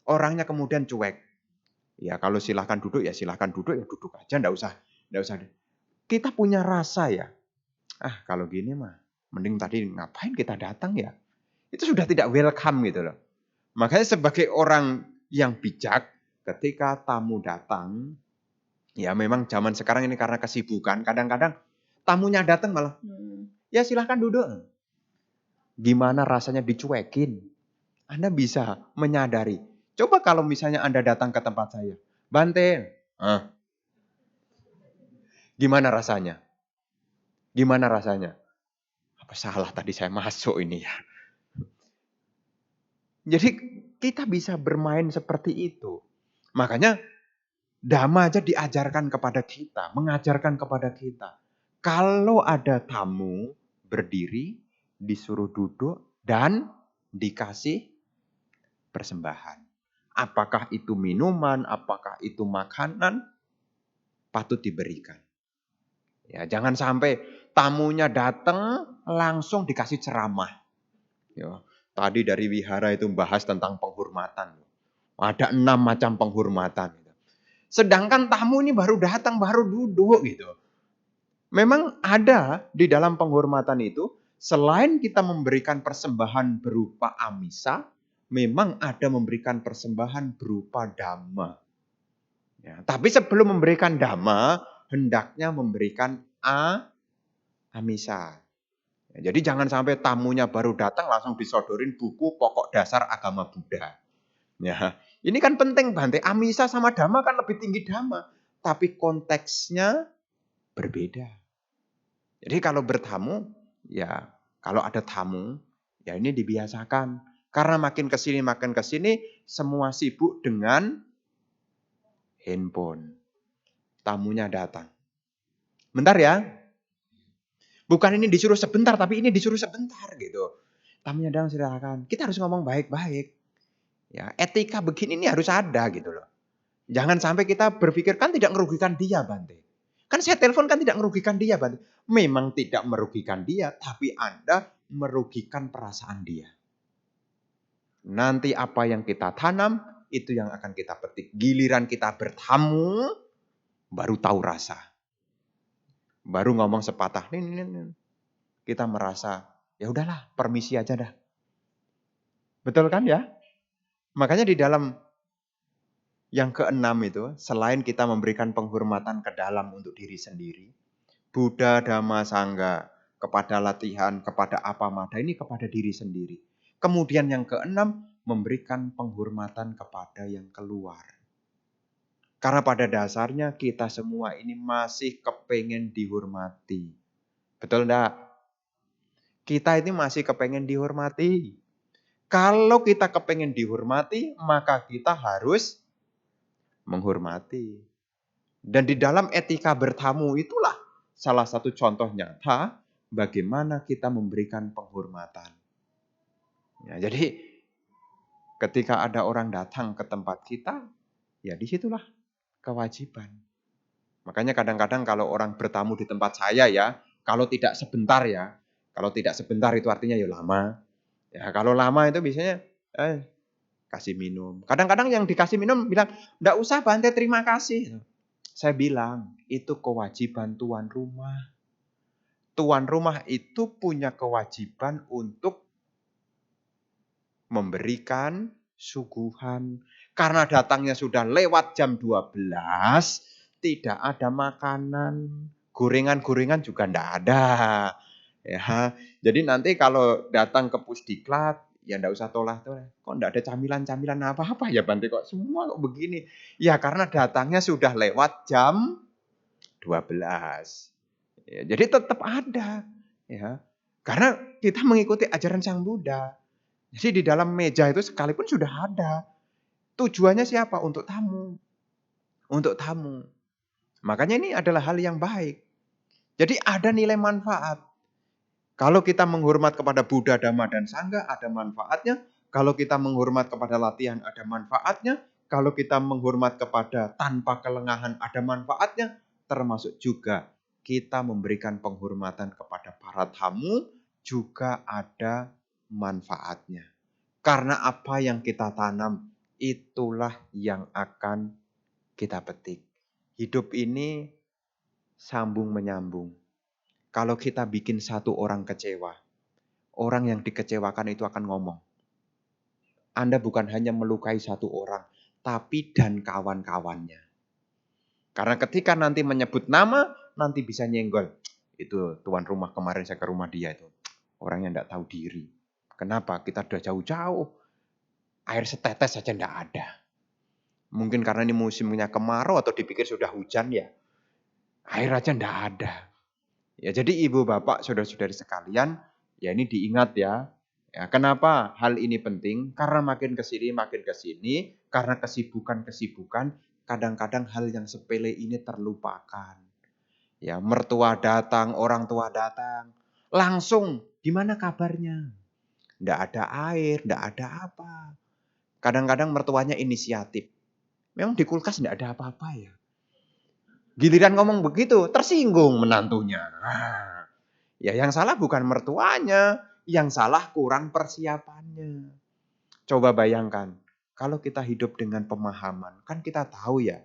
orangnya kemudian cuek. Ya kalau silahkan duduk ya duduk aja, enggak usah. Kita punya rasa ya. Kalau gini mah, mending tadi ngapain kita datang ya? Itu sudah tidak welcome gitu loh. Makanya sebagai orang yang bijak, ketika tamu datang, ya memang zaman sekarang ini karena kesibukan, kadang-kadang tamunya datang malah, ya silahkan duduk. Gimana rasanya dicuekin? Anda bisa menyadari. Coba kalau misalnya Anda datang ke tempat saya. Bante, gimana rasanya? Apa salah tadi saya masuk ini ya? Jadi kita bisa bermain seperti itu. Makanya Dhamma aja diajarkan kepada kita, mengajarkan kepada kita. Kalau ada tamu berdiri, disuruh duduk, dan dikasih persembahan. Apakah itu minuman, apakah itu makanan, patut diberikan. Ya, jangan sampai tamunya datang langsung dikasih ceramah. Ya, tadi dari wihara itu bahas tentang penghormatan. Ada 6 macam penghormatan. Sedangkan tamu ini baru datang, baru duduk gitu. Memang ada di dalam penghormatan itu, selain kita memberikan persembahan berupa amisa, memang ada memberikan persembahan berupa dhamma. Ya, tapi sebelum memberikan dhamma, hendaknya memberikan amisa. Ya, jadi jangan sampai tamunya baru datang langsung disodorin buku pokok dasar agama Buddha. Ya, ini kan penting Bante. Amisa sama dhamma kan lebih tinggi dhamma, tapi konteksnya berbeda. Jadi kalau bertamu, ya kalau ada tamu, ya ini dibiasakan. Karena makin ke sini, semua sibuk dengan handphone. Tamunya datang. Bentar ya. Bukan ini disuruh sebentar, tapi ini disuruh sebentar gitu. Tamunya datang, silakan. Kita harus ngomong baik-baik. Ya, etika begini ini harus ada gitu loh. Jangan sampai kita berpikir kan tidak merugikan dia, Bante. Kan saya telepon kan tidak merugikan dia, Bante. Memang tidak merugikan dia, tapi Anda merugikan perasaan dia. Nanti apa yang kita tanam, itu yang akan kita petik. Giliran kita bertamu, baru tahu rasa. Baru ngomong sepatah, nih. Kita merasa, ya udahlah, permisi aja dah. Betul kan ya? Makanya di dalam yang keenam itu, selain kita memberikan penghormatan ke dalam untuk diri sendiri, Buddha, Dhamma, Sangha, kepada latihan, kepada apa mada, ini kepada diri sendiri. Kemudian yang keenam, memberikan penghormatan kepada yang keluar. Karena pada dasarnya kita semua ini masih kepengen dihormati. Betul enggak? Kita ini masih kepengen dihormati. Kalau kita kepengen dihormati, maka kita harus menghormati. Dan di dalam etika bertamu itulah salah satu contoh nyata bagaimana kita memberikan penghormatan. Ya, jadi ketika ada orang datang ke tempat kita, ya disitulah kewajiban. Makanya kadang-kadang kalau orang bertamu di tempat saya ya, kalau tidak sebentar ya, kalau tidak sebentar itu artinya ya lama. Ya kalau lama itu biasanya kasih minum. Kadang-kadang yang dikasih minum bilang, "Enggak usah Bante, terima kasih." Saya bilang, itu kewajiban tuan rumah. Tuan rumah itu punya kewajiban untuk memberikan suguhan. Karena datangnya sudah lewat jam 12, tidak ada makanan. Gorengan-gorengan juga enggak ada. Ya, jadi nanti kalau datang ke Pusdiklat, ya enggak usah tolah-tolah. Kok enggak ada camilan-camilan apa-apa ya Bante, kok semua kok begini? Ya karena datangnya sudah lewat jam 12. Ya, jadi tetap ada. Ya, karena kita mengikuti ajaran Sang Buddha. Jadi di dalam meja itu sekalipun sudah ada. Tujuannya siapa? Untuk tamu. Untuk tamu. Makanya ini adalah hal yang baik. Jadi ada nilai manfaat. Kalau kita menghormat kepada Buddha, Dhamma, dan Sangha, ada manfaatnya. Kalau kita menghormat kepada latihan, ada manfaatnya. Kalau kita menghormat kepada tanpa kelengahan, ada manfaatnya. Termasuk juga kita memberikan penghormatan kepada para tamu, juga ada manfaatnya. Karena apa yang kita tanam, itulah yang akan kita petik. Hidup ini sambung menyambung. Kalau kita bikin satu orang kecewa, orang yang dikecewakan itu akan ngomong. Anda bukan hanya melukai satu orang, tapi dan kawan-kawannya. Karena ketika nanti menyebut nama, nanti bisa nyenggol. Itu tuan rumah kemarin saya ke rumah dia itu. Orangnya tidak tahu diri. Kenapa? Kita udah jauh-jauh. Air setetes saja tidak ada. Mungkin karena ini musimnya kemarau atau dipikir sudah hujan ya. Air aja tidak ada. Ya, jadi ibu bapak saudara-saudari sekalian, ya ini diingat ya. Ya, kenapa hal ini penting? Karena makin ke sini, karena kesibukan-kesibukan, kadang-kadang hal yang sepele ini terlupakan. Ya, mertua datang, orang tua datang. Langsung, gimana kabarnya? Nggak ada air, nggak ada apa. Kadang-kadang mertuanya inisiatif. Memang di kulkas nggak ada apa-apa ya. Giliran ngomong begitu, tersinggung menantunya. Ya yang salah bukan mertuanya, yang salah kurang persiapannya. Coba bayangkan, kalau kita hidup dengan pemahaman, kan kita tahu ya.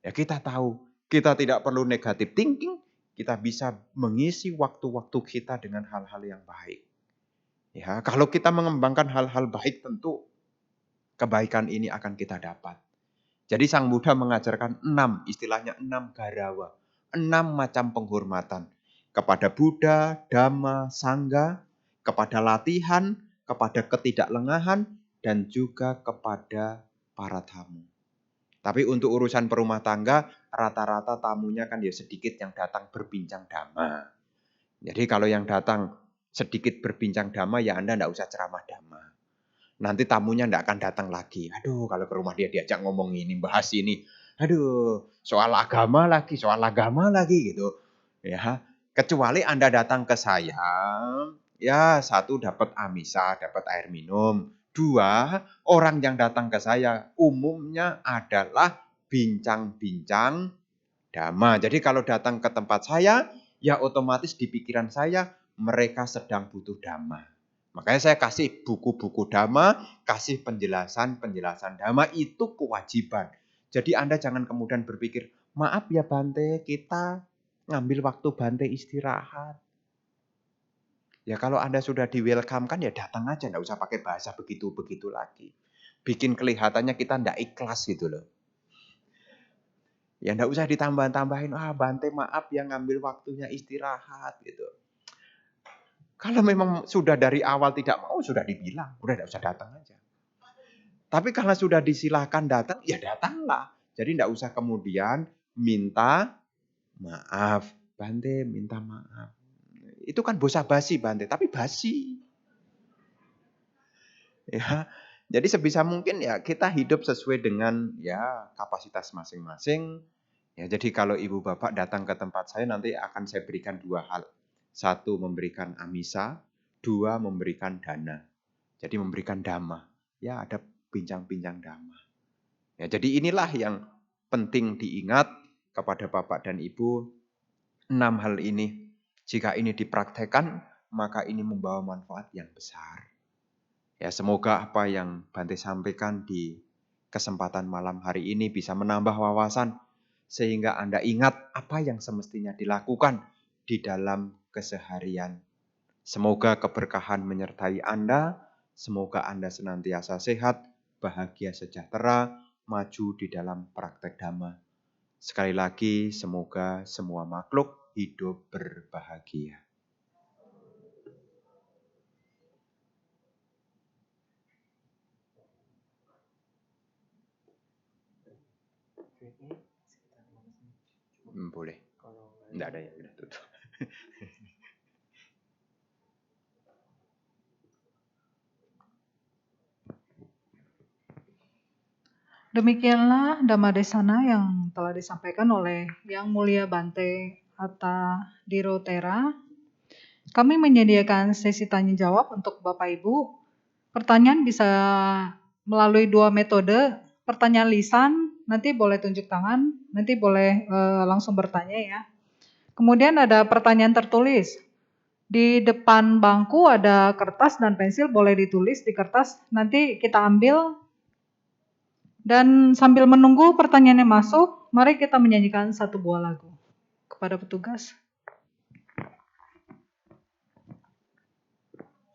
Ya kita tahu, kita tidak perlu negatif thinking, kita bisa mengisi waktu-waktu kita dengan hal-hal yang baik. Ya, kalau kita mengembangkan hal-hal baik tentu kebaikan ini akan kita dapat. Jadi Sang Buddha mengajarkan 6, istilahnya 6 garawa. 6 macam penghormatan. Kepada Buddha, Dhamma, Sangha, kepada latihan, kepada ketidaklengahan, dan juga kepada para tamu. Tapi untuk urusan perumah tangga, rata-rata tamunya kan ya sedikit yang datang berbincang dhamma. Jadi kalau yang datang sedikit berbincang dhamma, ya Anda enggak usah ceramah dhamma. Nanti tamunya enggak akan datang lagi. Aduh, kalau ke rumah dia diajak ngomong ini, bahas ini. Aduh, soal agama lagi gitu. Ya, kecuali Anda datang ke saya, ya satu dapat amisa, dapat air minum. Dua, orang yang datang ke saya umumnya adalah bincang-bincang dhamma. Jadi kalau datang ke tempat saya, ya otomatis di pikiran saya mereka sedang butuh dhamma. Makanya saya kasih buku-buku dhamma, kasih penjelasan-penjelasan dhamma, itu kewajiban. Jadi Anda jangan kemudian berpikir, maaf ya Bante, kita ngambil waktu Bante istirahat. Ya kalau Anda sudah di welcome kan ya datang aja, nggak usah pakai bahasa begitu-begitu lagi. Bikin kelihatannya kita nggak ikhlas gitu loh. Ya nggak usah ditambah-tambahin, Bante maaf ya ngambil waktunya istirahat gitu. Kalau memang sudah dari awal tidak mau, sudah dibilang, udah nggak usah datang aja. Tapi kalau sudah disilahkan datang, ya datanglah. Jadi nggak usah kemudian minta maaf. Bante minta maaf. Itu kan basa-basi Bante, tapi basi. Ya, jadi sebisa mungkin ya kita hidup sesuai dengan ya kapasitas masing-masing. Ya, jadi kalau ibu bapak datang ke tempat saya nanti akan saya berikan 2 hal. 1 memberikan amisa, 2 memberikan dana. Jadi memberikan dhamma. Ya ada bincang-bincang dhamma. Ya, jadi inilah yang penting diingat kepada bapak dan ibu. 6 hal ini. Jika ini dipraktekkan, maka ini membawa manfaat yang besar. Ya, semoga apa yang Bante sampaikan di kesempatan malam hari ini bisa menambah wawasan sehingga Anda ingat apa yang semestinya dilakukan di dalam keseharian. Semoga keberkahan menyertai Anda, semoga Anda senantiasa sehat, bahagia, sejahtera, maju di dalam praktek dhamma. Sekali lagi, semoga semua makhluk hidup berbahagia. Boleh. Enggak ada yang udah tutup. Demikianlah Dhammadesana yang telah disampaikan oleh Yang Mulia Bante Atta Dirotera. Kami menyediakan sesi tanya jawab untuk Bapak Ibu. Pertanyaan bisa melalui 2 metode. Pertanyaan lisan, nanti boleh tunjuk tangan, nanti boleh langsung bertanya ya. Kemudian ada pertanyaan tertulis. Di depan bangku ada kertas dan pensil, boleh ditulis di kertas. Nanti kita ambil. Dan sambil menunggu pertanyaannya masuk, mari kita menyanyikan 1 buah lagu. Kepada petugas.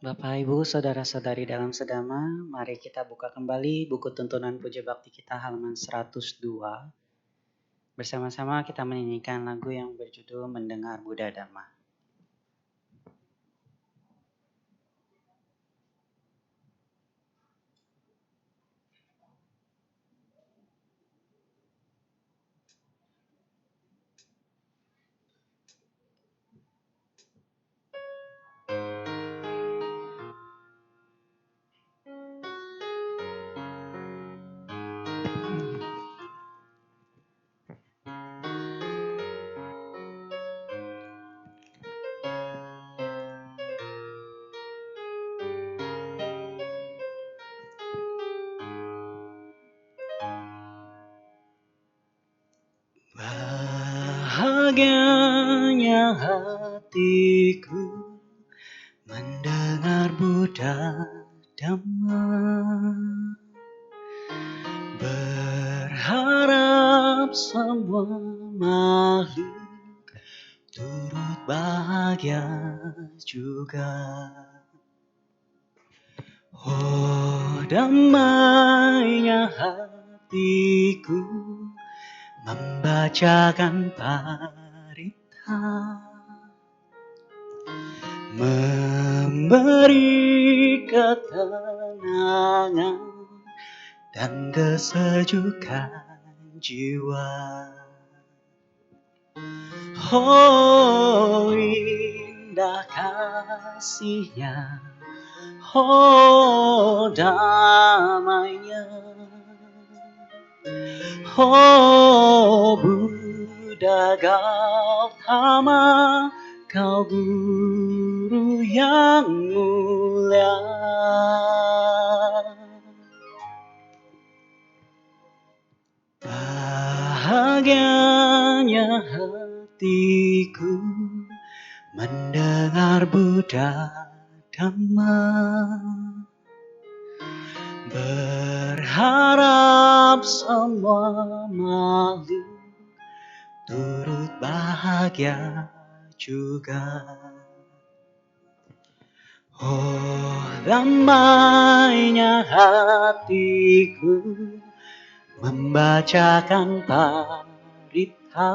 Bapak, Ibu, Saudara-saudari dalam sedama, mari kita buka kembali buku tuntunan Puja Bakti kita halaman 102. Bersama-sama kita menyanyikan lagu yang berjudul Mendengar Buddha Dhamma. Bahagianya hatiku mendengar Buddha Dhamma, berharap semua makhluk turut bahagia juga. Oh, damainya hatiku membacakan parita, memberi ketenangan dan kesejukan jiwa. Oh, indah kasihnya, oh, damainya, oh, Buddha Gautama, kau guru yang mulia. Bahagianya hatiku mendengar Buddha Dhamma, berharap semua makhluk turut bahagia juga. Oh, damainya hatiku membacakan parita,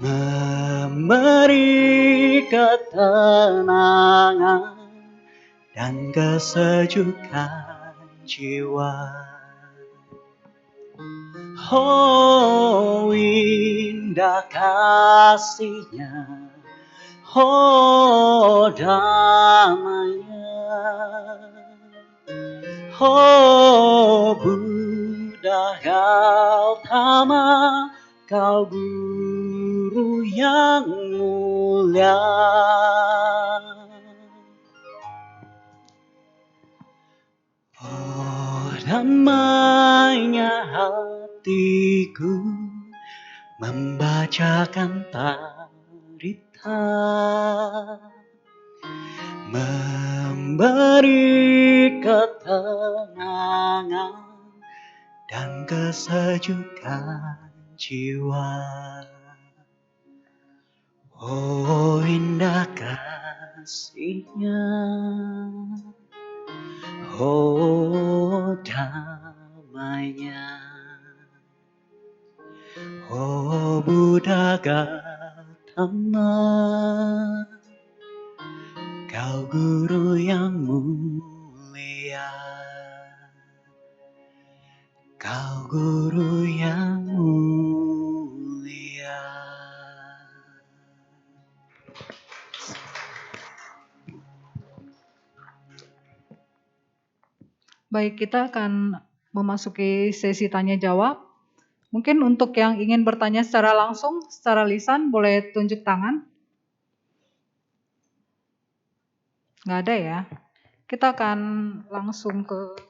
memberi ketenangan dan kesejukan jiwa. Oh, indah kasihnya, oh, damainya, oh, Buddha Gautama, kau guru yang mulia. Oh, damainya hatiku membacakan parita, memberi ketenangan dan kesejukan jiwa. Oh, indah kasihnya, oh, damainya, oh, Buddha Gautama, kau guru yang mulia, kau guru yang mulia. Baik, kita akan memasuki sesi tanya jawab. Mungkin untuk yang ingin bertanya secara langsung, secara lisan, boleh tunjuk tangan. Nggak ada ya. Kita akan langsung ke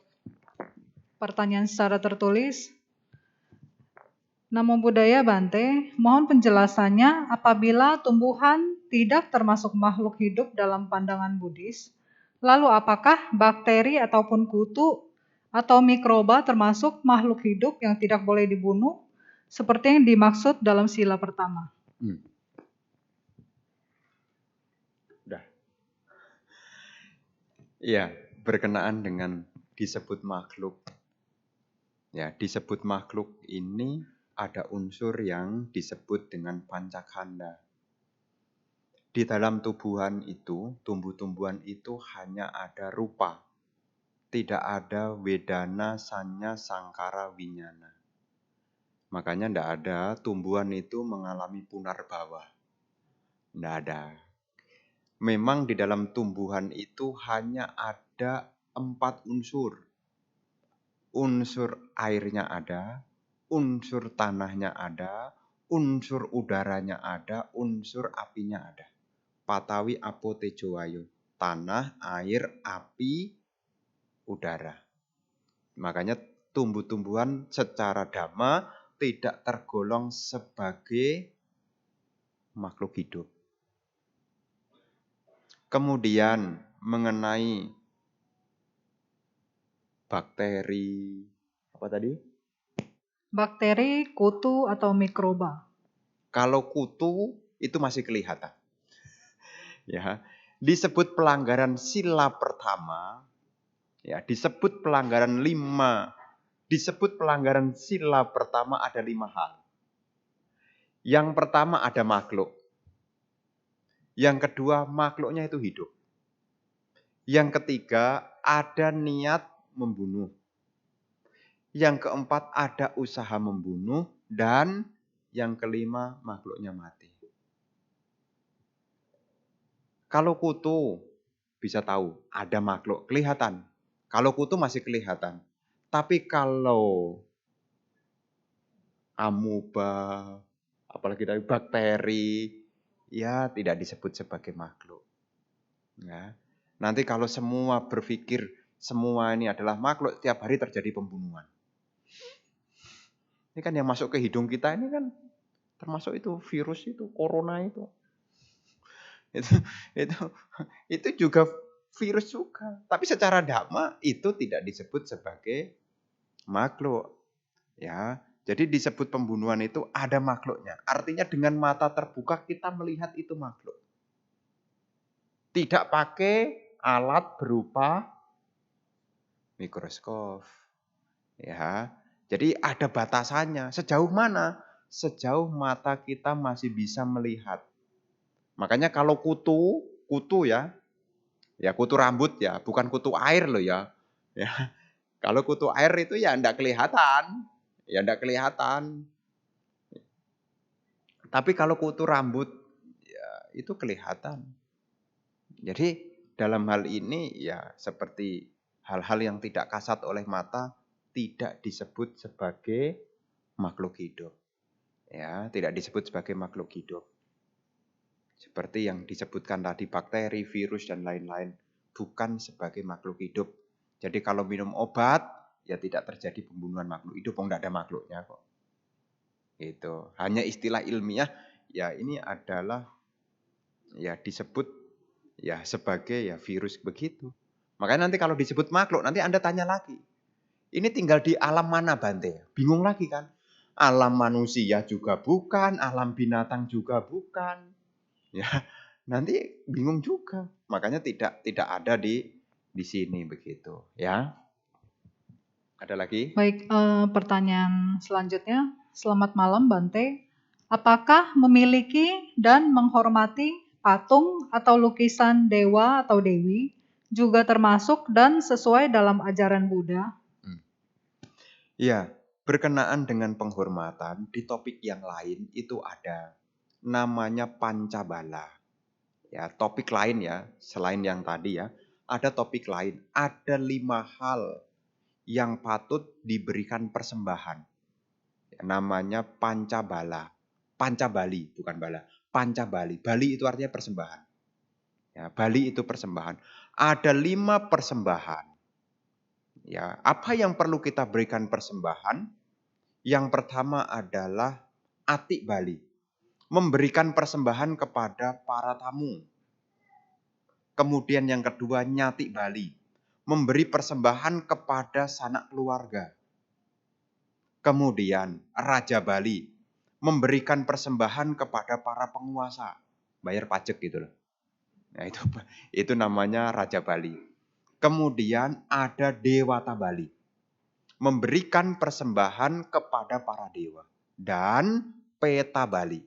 pertanyaan secara tertulis. Namo Buddhaya Bante, mohon penjelasannya apabila tumbuhan tidak termasuk makhluk hidup dalam pandangan Buddhis, lalu apakah bakteri ataupun kutu atau mikroba termasuk makhluk hidup yang tidak boleh dibunuh seperti yang dimaksud dalam sila pertama? Udah. Iya, berkenaan dengan disebut makhluk. Ya, disebut makhluk ini ada unsur yang disebut dengan pancakanda. Di dalam tumbuhan itu, tumbuh-tumbuhan itu hanya ada rupa. Tidak ada wedana, sanya, sangkara, winyana. Makanya tidak ada tumbuhan itu mengalami punarbawa. Tidak ada. Memang di dalam tumbuhan itu hanya ada 4 unsur. Unsur airnya ada, unsur tanahnya ada, unsur udaranya ada, unsur apinya ada. Patawi apo tejo wayo. Tanah, air, api, udara. Makanya tumbuh-tumbuhan secara dhamma tidak tergolong sebagai makhluk hidup. Kemudian mengenai bakteri, apa tadi? Bakteri, kutu, atau mikroba. Kalau kutu itu masih kelihatan. Ya, disebut pelanggaran sila pertama, ya, disebut pelanggaran 5. Disebut pelanggaran sila pertama ada 5 hal. Yang pertama ada makhluk. Yang kedua, makhluknya itu hidup. Yang ketiga, ada niat membunuh. Yang keempat, ada usaha membunuh. Dan yang kelima, makhluknya mati. Kalau kutu, bisa tahu, ada makhluk, kelihatan. Kalau kutu masih kelihatan. Tapi kalau amuba, apalagi dari bakteri, ya tidak disebut sebagai makhluk. Ya. Nanti kalau semua berpikir semua ini adalah makhluk, tiap hari terjadi pembunuhan. Ini kan yang masuk ke hidung kita ini kan termasuk itu virus itu, corona itu. Itu juga virus juga. Tapi secara dhamma itu tidak disebut sebagai makhluk. Ya, jadi disebut pembunuhan itu ada makhluknya. Artinya dengan mata terbuka kita melihat itu makhluk. Tidak pakai alat berupa mikroskop. Ya. Jadi ada batasannya. Sejauh mana? Sejauh mata kita masih bisa melihat. Makanya kalau kutu ya. Ya kutu rambut ya, bukan kutu air loh ya. Ya. Kalau kutu air itu ya enggak kelihatan. Ya enggak kelihatan. Tapi kalau kutu rambut ya itu kelihatan. Jadi dalam hal ini ya seperti hal-hal yang tidak kasat oleh mata tidak disebut sebagai makhluk hidup. Ya, tidak disebut sebagai makhluk hidup. Seperti yang disebutkan tadi bakteri, virus dan lain-lain bukan sebagai makhluk hidup. Jadi kalau minum obat ya tidak terjadi pembunuhan makhluk hidup, enggak ada makhluknya kok. Itu hanya istilah ilmiah ya ini adalah ya disebut ya sebagai ya virus begitu. Makanya nanti kalau disebut makhluk nanti Anda tanya lagi. Ini tinggal di alam mana Bante? Bingung lagi kan? Alam manusia juga bukan, alam binatang juga bukan. Ya, nanti bingung juga. Makanya tidak ada di sini begitu, ya. Ada lagi? Baik, pertanyaan selanjutnya. Selamat malam Bante. Apakah memiliki dan menghormati patung atau lukisan dewa atau dewi juga termasuk dan sesuai dalam ajaran Buddha? Ya, berkenaan dengan penghormatan di topik yang lain itu ada namanya pancabala. Ya, topik lain ya, selain yang tadi ya, ada topik lain. Ada 5 hal yang patut diberikan persembahan. Ya, namanya pancabala. Pancabali, bukan bala. Pancabali. Bali itu artinya persembahan. Ya, Bali itu persembahan. Ada 5 persembahan. Ya, apa yang perlu kita berikan persembahan? Yang pertama adalah atik Bali. Memberikan persembahan kepada para tamu. Kemudian yang kedua nyati Bali. Memberi persembahan kepada sanak keluarga. Kemudian Raja Bali. Memberikan persembahan kepada para penguasa. Bayar pajak gitu loh. Nah, itu namanya Raja Bali. Kemudian ada Dewata Bali. Memberikan persembahan kepada para dewa. Dan Peta Bali.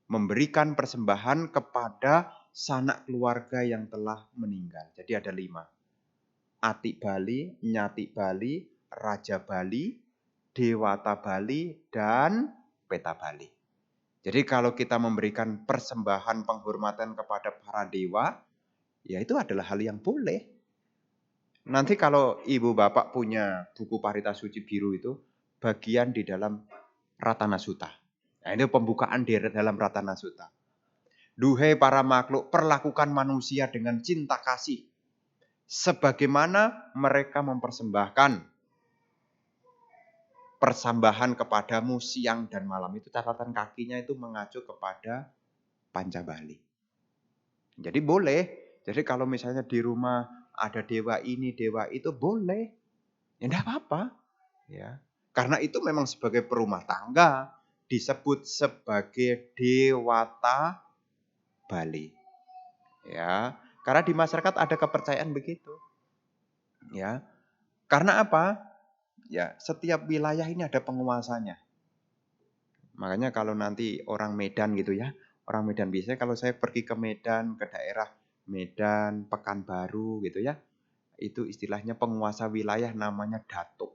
Memberikan persembahan kepada sanak keluarga yang telah meninggal. Jadi ada 5. Atik Bali, Nyati Bali, Raja Bali, Dewata Bali, dan Peta Bali. Jadi kalau kita memberikan persembahan penghormatan kepada para dewa, ya itu adalah hal yang boleh. Nanti kalau ibu bapak punya buku Parita Suci Biru itu, bagian di dalam Ratana Sutta. Nah ini pembukaan di dalam Ratana Sutta. Duhai para makhluk, perlakukan manusia dengan cinta kasih. Sebagaimana mereka mempersembahkan persembahan kepadamu siang dan malam. Itu catatan kakinya itu mengacu kepada Pancabali. Jadi boleh. Jadi kalau misalnya di rumah ada dewa ini, dewa itu boleh. Ya enggak apa-apa. Ya. Karena itu memang sebagai perumah tangga disebut sebagai Dewata Bali. Ya. Karena di masyarakat ada kepercayaan begitu. Ya. Karena apa? Ya, setiap wilayah ini ada penguasanya. Makanya kalau nanti orang Medan gitu ya, orang Medan biasanya kalau saya pergi ke Medan, ke daerah Medan, Pekanbaru gitu ya, itu istilahnya penguasa wilayah namanya datuk.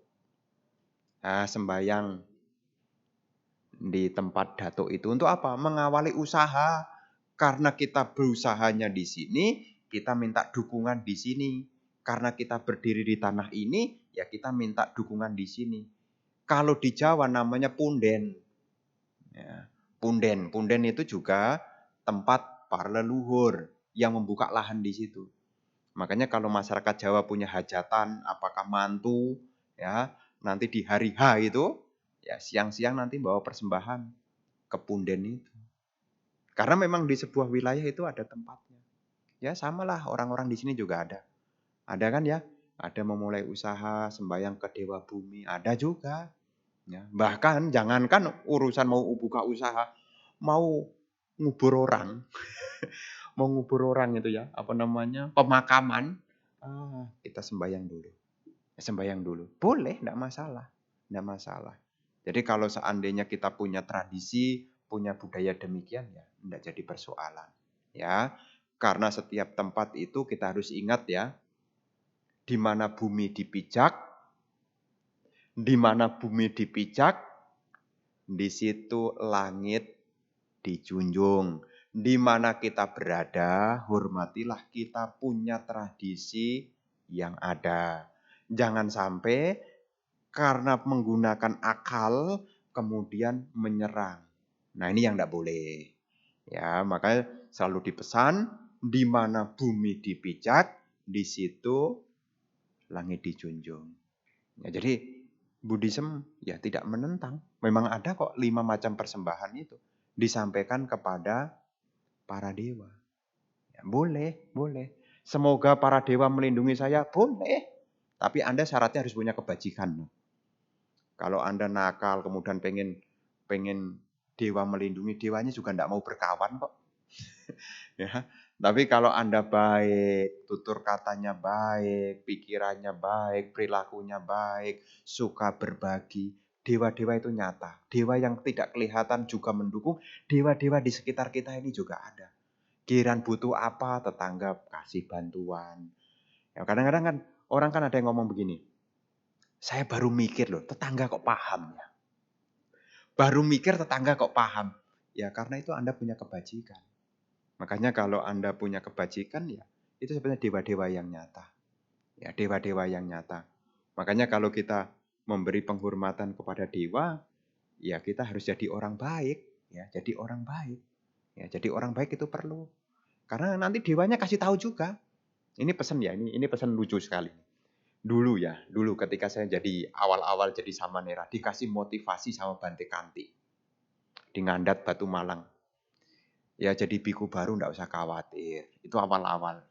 Nah, sembayang di tempat datuk itu untuk apa? Mengawali usaha. Karena kita berusahanya di sini, kita minta dukungan di sini. Karena kita berdiri di tanah ini, ya kita minta dukungan di sini. Kalau di Jawa namanya punden. Ya, punden. Punden itu juga tempat para leluhur yang membuka lahan di situ. Makanya kalau masyarakat Jawa punya hajatan, apakah mantu, ya nanti di hari H itu, ya siang-siang nanti bawa persembahan ke punden itu. Karena memang di sebuah wilayah itu ada tempatnya. Ya samalah orang-orang di sini juga ada. Ada kan ya? Ada memulai usaha sembahyang ke Dewa Bumi, ada juga. Ya, bahkan jangankan urusan mau buka usaha, mau ngubur orang, mau ngubur orang itu ya, apa namanya, pemakaman, kita sembahyang dulu. Sembahyang dulu. Boleh, enggak masalah. Enggak masalah. Jadi kalau seandainya kita punya tradisi, punya budaya demikian ya, enggak jadi persoalan. Ya, karena setiap tempat itu kita harus ingat ya, di mana bumi dipijak, di mana bumi dipijak, di situ langit dijunjung. Di mana kita berada, hormatilah kita punya tradisi yang ada. Jangan sampai karena menggunakan akal kemudian menyerang. Nah, ini yang tidak boleh. Ya, makanya selalu dipesan di mana bumi dipijak, di situ langit dijunjung. Ya, jadi Buddhism ya tidak menentang. Memang ada kok 5 macam persembahan itu disampaikan kepada para dewa. Ya, boleh, boleh. Semoga para dewa melindungi saya, boleh. Tapi Anda syaratnya harus punya kebajikan. Kalau Anda nakal kemudian pengen dewa melindungi, dewanya juga tidak mau berkawan kok. Ya. Tapi kalau Anda baik, tutur katanya baik, pikirannya baik, perilakunya baik, suka berbagi, dewa-dewa itu nyata. Dewa yang tidak kelihatan juga mendukung, dewa-dewa di sekitar kita ini juga ada. Giliran butuh apa, tetangga kasih bantuan. Ya, kadang-kadang kan orang kan ada yang ngomong begini, saya baru mikir loh, tetangga kok paham ya. Baru mikir tetangga kok paham. Ya karena itu Anda punya kebajikan. Makanya kalau Anda punya kebajikan ya itu sebenarnya dewa-dewa yang nyata. Ya dewa-dewa yang nyata. Makanya kalau kita memberi penghormatan kepada dewa, ya kita harus jadi orang baik. Ya jadi orang baik. Ya jadi orang baik itu perlu. Karena nanti dewanya kasih tahu juga. Ini pesan ya, ini pesan lucu sekali. Dulu ketika saya jadi awal-awal jadi Samanera, dikasih motivasi sama Bante Kanti di Ngandat Batu Malang. Ya jadi biku baru enggak usah khawatir. Itu awal-awal.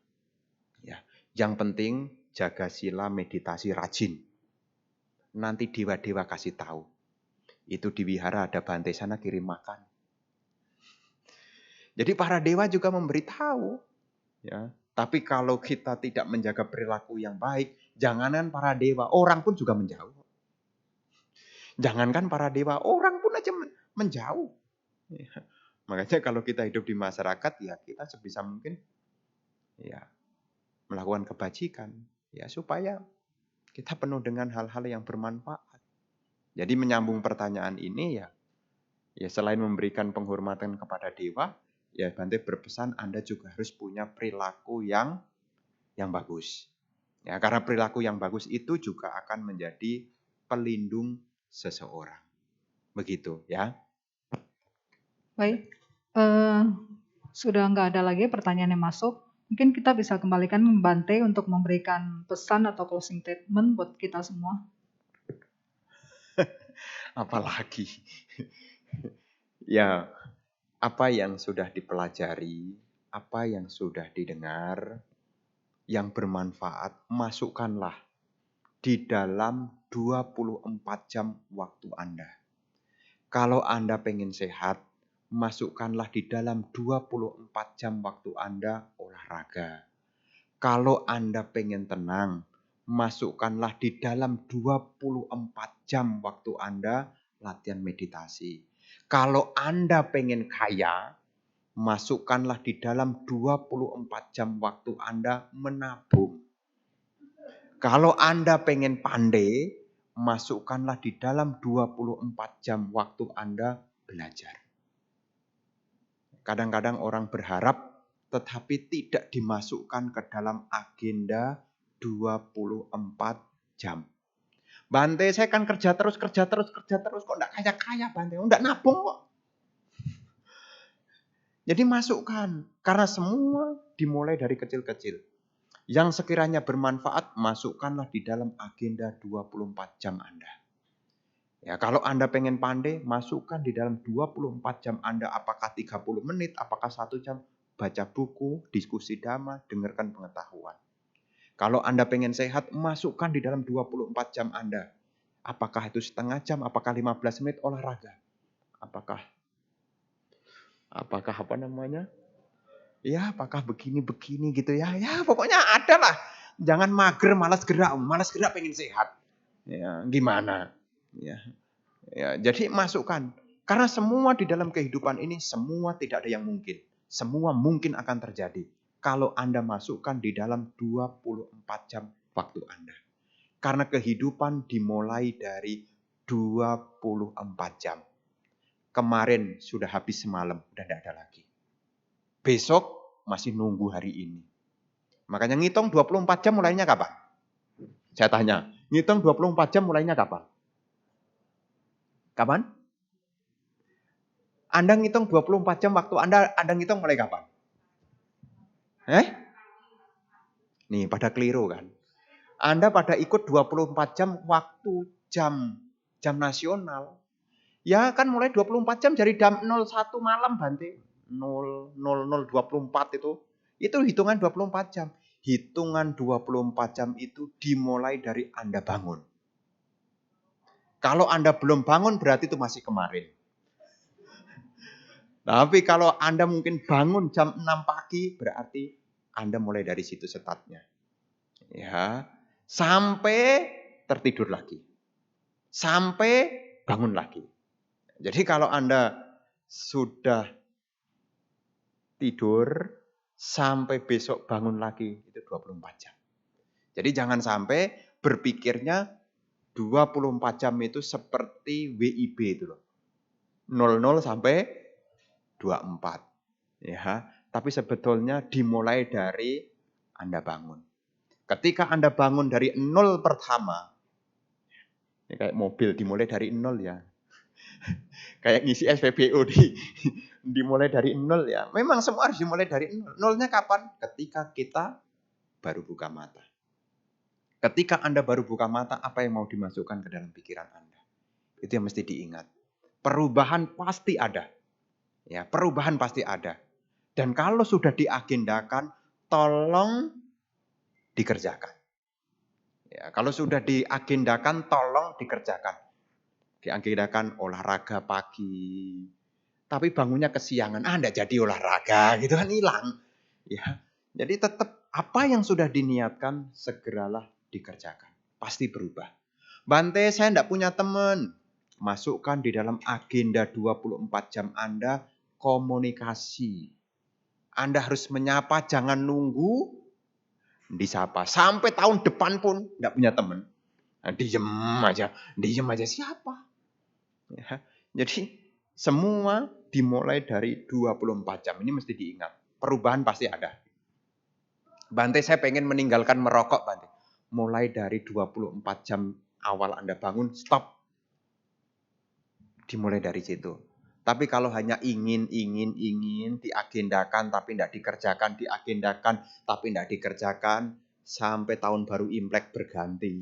Ya, yang penting jaga sila, meditasi rajin. Nanti dewa-dewa kasih tahu. Itu di wihara ada Bante sana kirim makan. Jadi para dewa juga memberitahu. Ya, tapi kalau kita tidak menjaga perilaku yang baik, jangankan para dewa, orang pun juga menjauh. Jangankan para dewa, orang pun aja menjauh. Ya. Makanya kalau kita hidup di masyarakat, ya kita sebisa mungkin ya melakukan kebajikan, ya supaya kita penuh dengan hal-hal yang bermanfaat. Jadi menyambung pertanyaan ini ya selain memberikan penghormatan kepada dewa, ya Bante berpesan Anda juga harus punya perilaku yang bagus. Ya karena perilaku yang bagus itu juga akan menjadi pelindung seseorang. Begitu ya. Baik, sudah nggak ada lagi pertanyaan yang masuk. Mungkin kita bisa kembalikan Bante untuk memberikan pesan atau closing statement buat kita semua. Apalagi. Ya, apa yang sudah dipelajari, apa yang sudah didengar, yang bermanfaat, masukkanlah di dalam 24 jam waktu Anda. Kalau Anda pengen sehat, masukkanlah di dalam 24 jam waktu Anda olahraga. Kalau Anda pengen tenang, masukkanlah di dalam 24 jam waktu Anda latihan meditasi. Kalau Anda pengen kaya, masukkanlah di dalam 24 jam waktu Anda menabung. Kalau Anda pengen pandai, masukkanlah di dalam 24 jam waktu Anda belajar. Kadang-kadang orang berharap tetapi tidak dimasukkan ke dalam agenda 24 jam. Bante, saya kan kerja terus, kok enggak kaya-kaya Bante, enggak nabung kok. Jadi masukkan, karena semua dimulai dari kecil-kecil. Yang sekiranya bermanfaat, masukkanlah di dalam agenda 24 jam Anda. Ya, kalau Anda pengen pandai, masukkan di dalam 24 jam Anda, apakah 30 menit, apakah 1 jam, baca buku, diskusi dhamma, dengarkan pengetahuan. Kalau Anda pengen sehat, masukkan di dalam 24 jam Anda. Apakah itu setengah jam, apakah 15 menit olahraga. Apakah apa namanya? Ya, apakah begini gitu ya. Ya, pokoknya ada lah. Jangan mager, malas gerak pengen sehat. Ya, gimana? Ya, jadi masukkan. Karena semua di dalam kehidupan ini, semua tidak ada yang mungkin. Semua mungkin akan terjadi. Kalau Anda masukkan di dalam 24 jam waktu Anda. Karena kehidupan dimulai dari 24 jam. Kemarin sudah habis semalam, udah tidak ada lagi. Besok masih nunggu hari ini. Makanya ngitung 24 jam mulainya kapan? Saya tanya, ngitung 24 jam mulainya kapan? Kapan? Anda ngitung 24 jam waktu Anda ngitung mulai kapan? Nih, pada keliru kan? Anda pada ikut 24 jam waktu jam nasional. Ya kan mulai 24 jam dari jam 01 malam Bante. 00:24 itu. Itu hitungan 24 jam. Hitungan 24 jam itu dimulai dari Anda bangun. Kalau Anda belum bangun berarti itu masih kemarin. Tapi kalau Anda mungkin bangun jam 6 pagi berarti Anda mulai dari situ startnya. Ya, sampai tertidur lagi. Sampai bangun lagi. Jadi kalau Anda sudah tidur sampai besok bangun lagi itu 24 jam. Jadi jangan sampai berpikirnya 24 jam itu seperti WIB itu loh. 00 sampai 24. Ya, tapi sebetulnya dimulai dari Anda bangun. Ketika Anda bangun dari 0 pertama, ini kayak mobil dimulai dari 0 ya. Kayak ngisi SPBU dimulai dari 0 ya. Memang semua harus dimulai dari 0. 0-nya kapan? Ketika kita baru buka mata. Ketika Anda baru buka mata, apa yang mau dimasukkan ke dalam pikiran Anda? Itu yang mesti diingat. Perubahan pasti ada. Ya, perubahan pasti ada. Dan kalau sudah diagendakan, tolong dikerjakan. Ya, kalau sudah diagendakan, tolong dikerjakan. Diagendakan olahraga pagi. Tapi bangunnya kesiangan. Enggak jadi olahraga. Gitu kan hilang. Ya, jadi tetap apa yang sudah diniatkan, segeralah dikerjakan. Pasti berubah. Bante, saya enggak punya teman. Masukkan di dalam agenda 24 jam Anda komunikasi. Anda harus menyapa, jangan nunggu disapa. Sampai tahun depan pun enggak punya teman. Nah, diem aja siapa? Ya, jadi semua dimulai dari 24 jam. Ini mesti diingat. Perubahan pasti ada. Bante, saya pengen meninggalkan merokok, Bante. Mulai dari 24 jam awal Anda bangun, stop. Dimulai dari situ. Tapi kalau hanya ingin, diagendakan tapi tidak dikerjakan, diagendakan tapi tidak dikerjakan, sampai tahun baru Imlek berganti,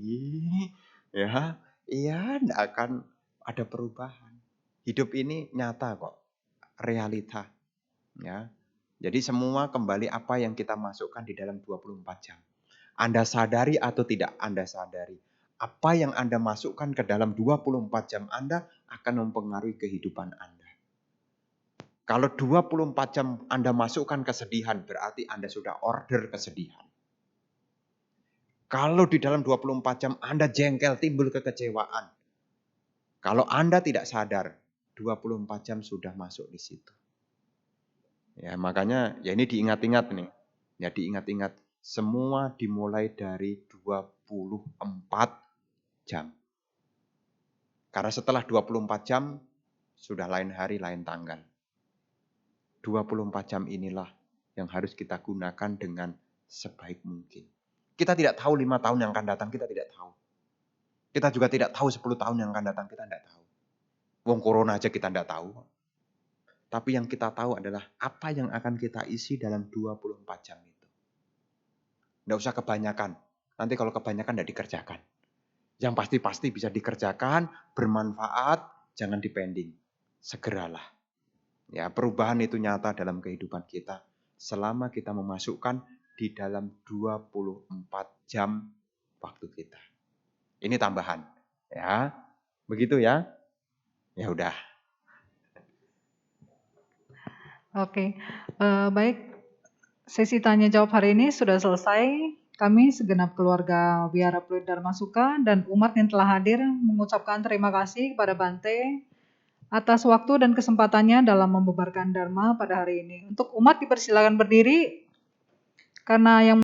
ya, tidak akan Ada perubahan. Hidup ini nyata kok, realita. Ya. Jadi semua kembali apa yang kita masukkan di dalam 24 jam. Anda sadari atau tidak Anda sadari, apa yang Anda masukkan ke dalam 24 jam Anda akan mempengaruhi kehidupan Anda. Kalau 24 jam Anda masukkan kesedihan, berarti Anda sudah order kesedihan. Kalau di dalam 24 jam Anda jengkel, timbul kekecewaan. Kalau Anda tidak sadar, 24 jam sudah masuk di situ. Ya, makanya ya ini diingat-ingat nih. Ya diingat-ingat. Semua dimulai dari 24 jam. Karena setelah 24 jam, sudah lain hari, lain tanggal. 24 jam inilah yang harus kita gunakan dengan sebaik mungkin. Kita tidak tahu 5 tahun yang akan datang, kita tidak tahu. Kita juga tidak tahu 10 tahun yang akan datang, kita tidak tahu. Wong corona aja kita tidak tahu. Tapi yang kita tahu adalah apa yang akan kita isi dalam 24 jam itu. Tidak usah kebanyakan. Nanti kalau kebanyakan tidak dikerjakan. Yang pasti-pasti bisa dikerjakan, bermanfaat, jangan dipending. Segeralah. Ya, perubahan itu nyata dalam kehidupan kita selama kita memasukkan di dalam 24 jam waktu kita. Ini tambahan, ya. Begitu ya. Ya udah. Oke, baik. Sesi tanya jawab hari ini sudah selesai. Kami segenap keluarga Wihara Pluit Dharma Suka dan umat yang telah hadir mengucapkan terima kasih kepada Bante atas waktu dan kesempatannya dalam membebarkan Dharma pada hari ini. Untuk umat dipersilakan berdiri karena yang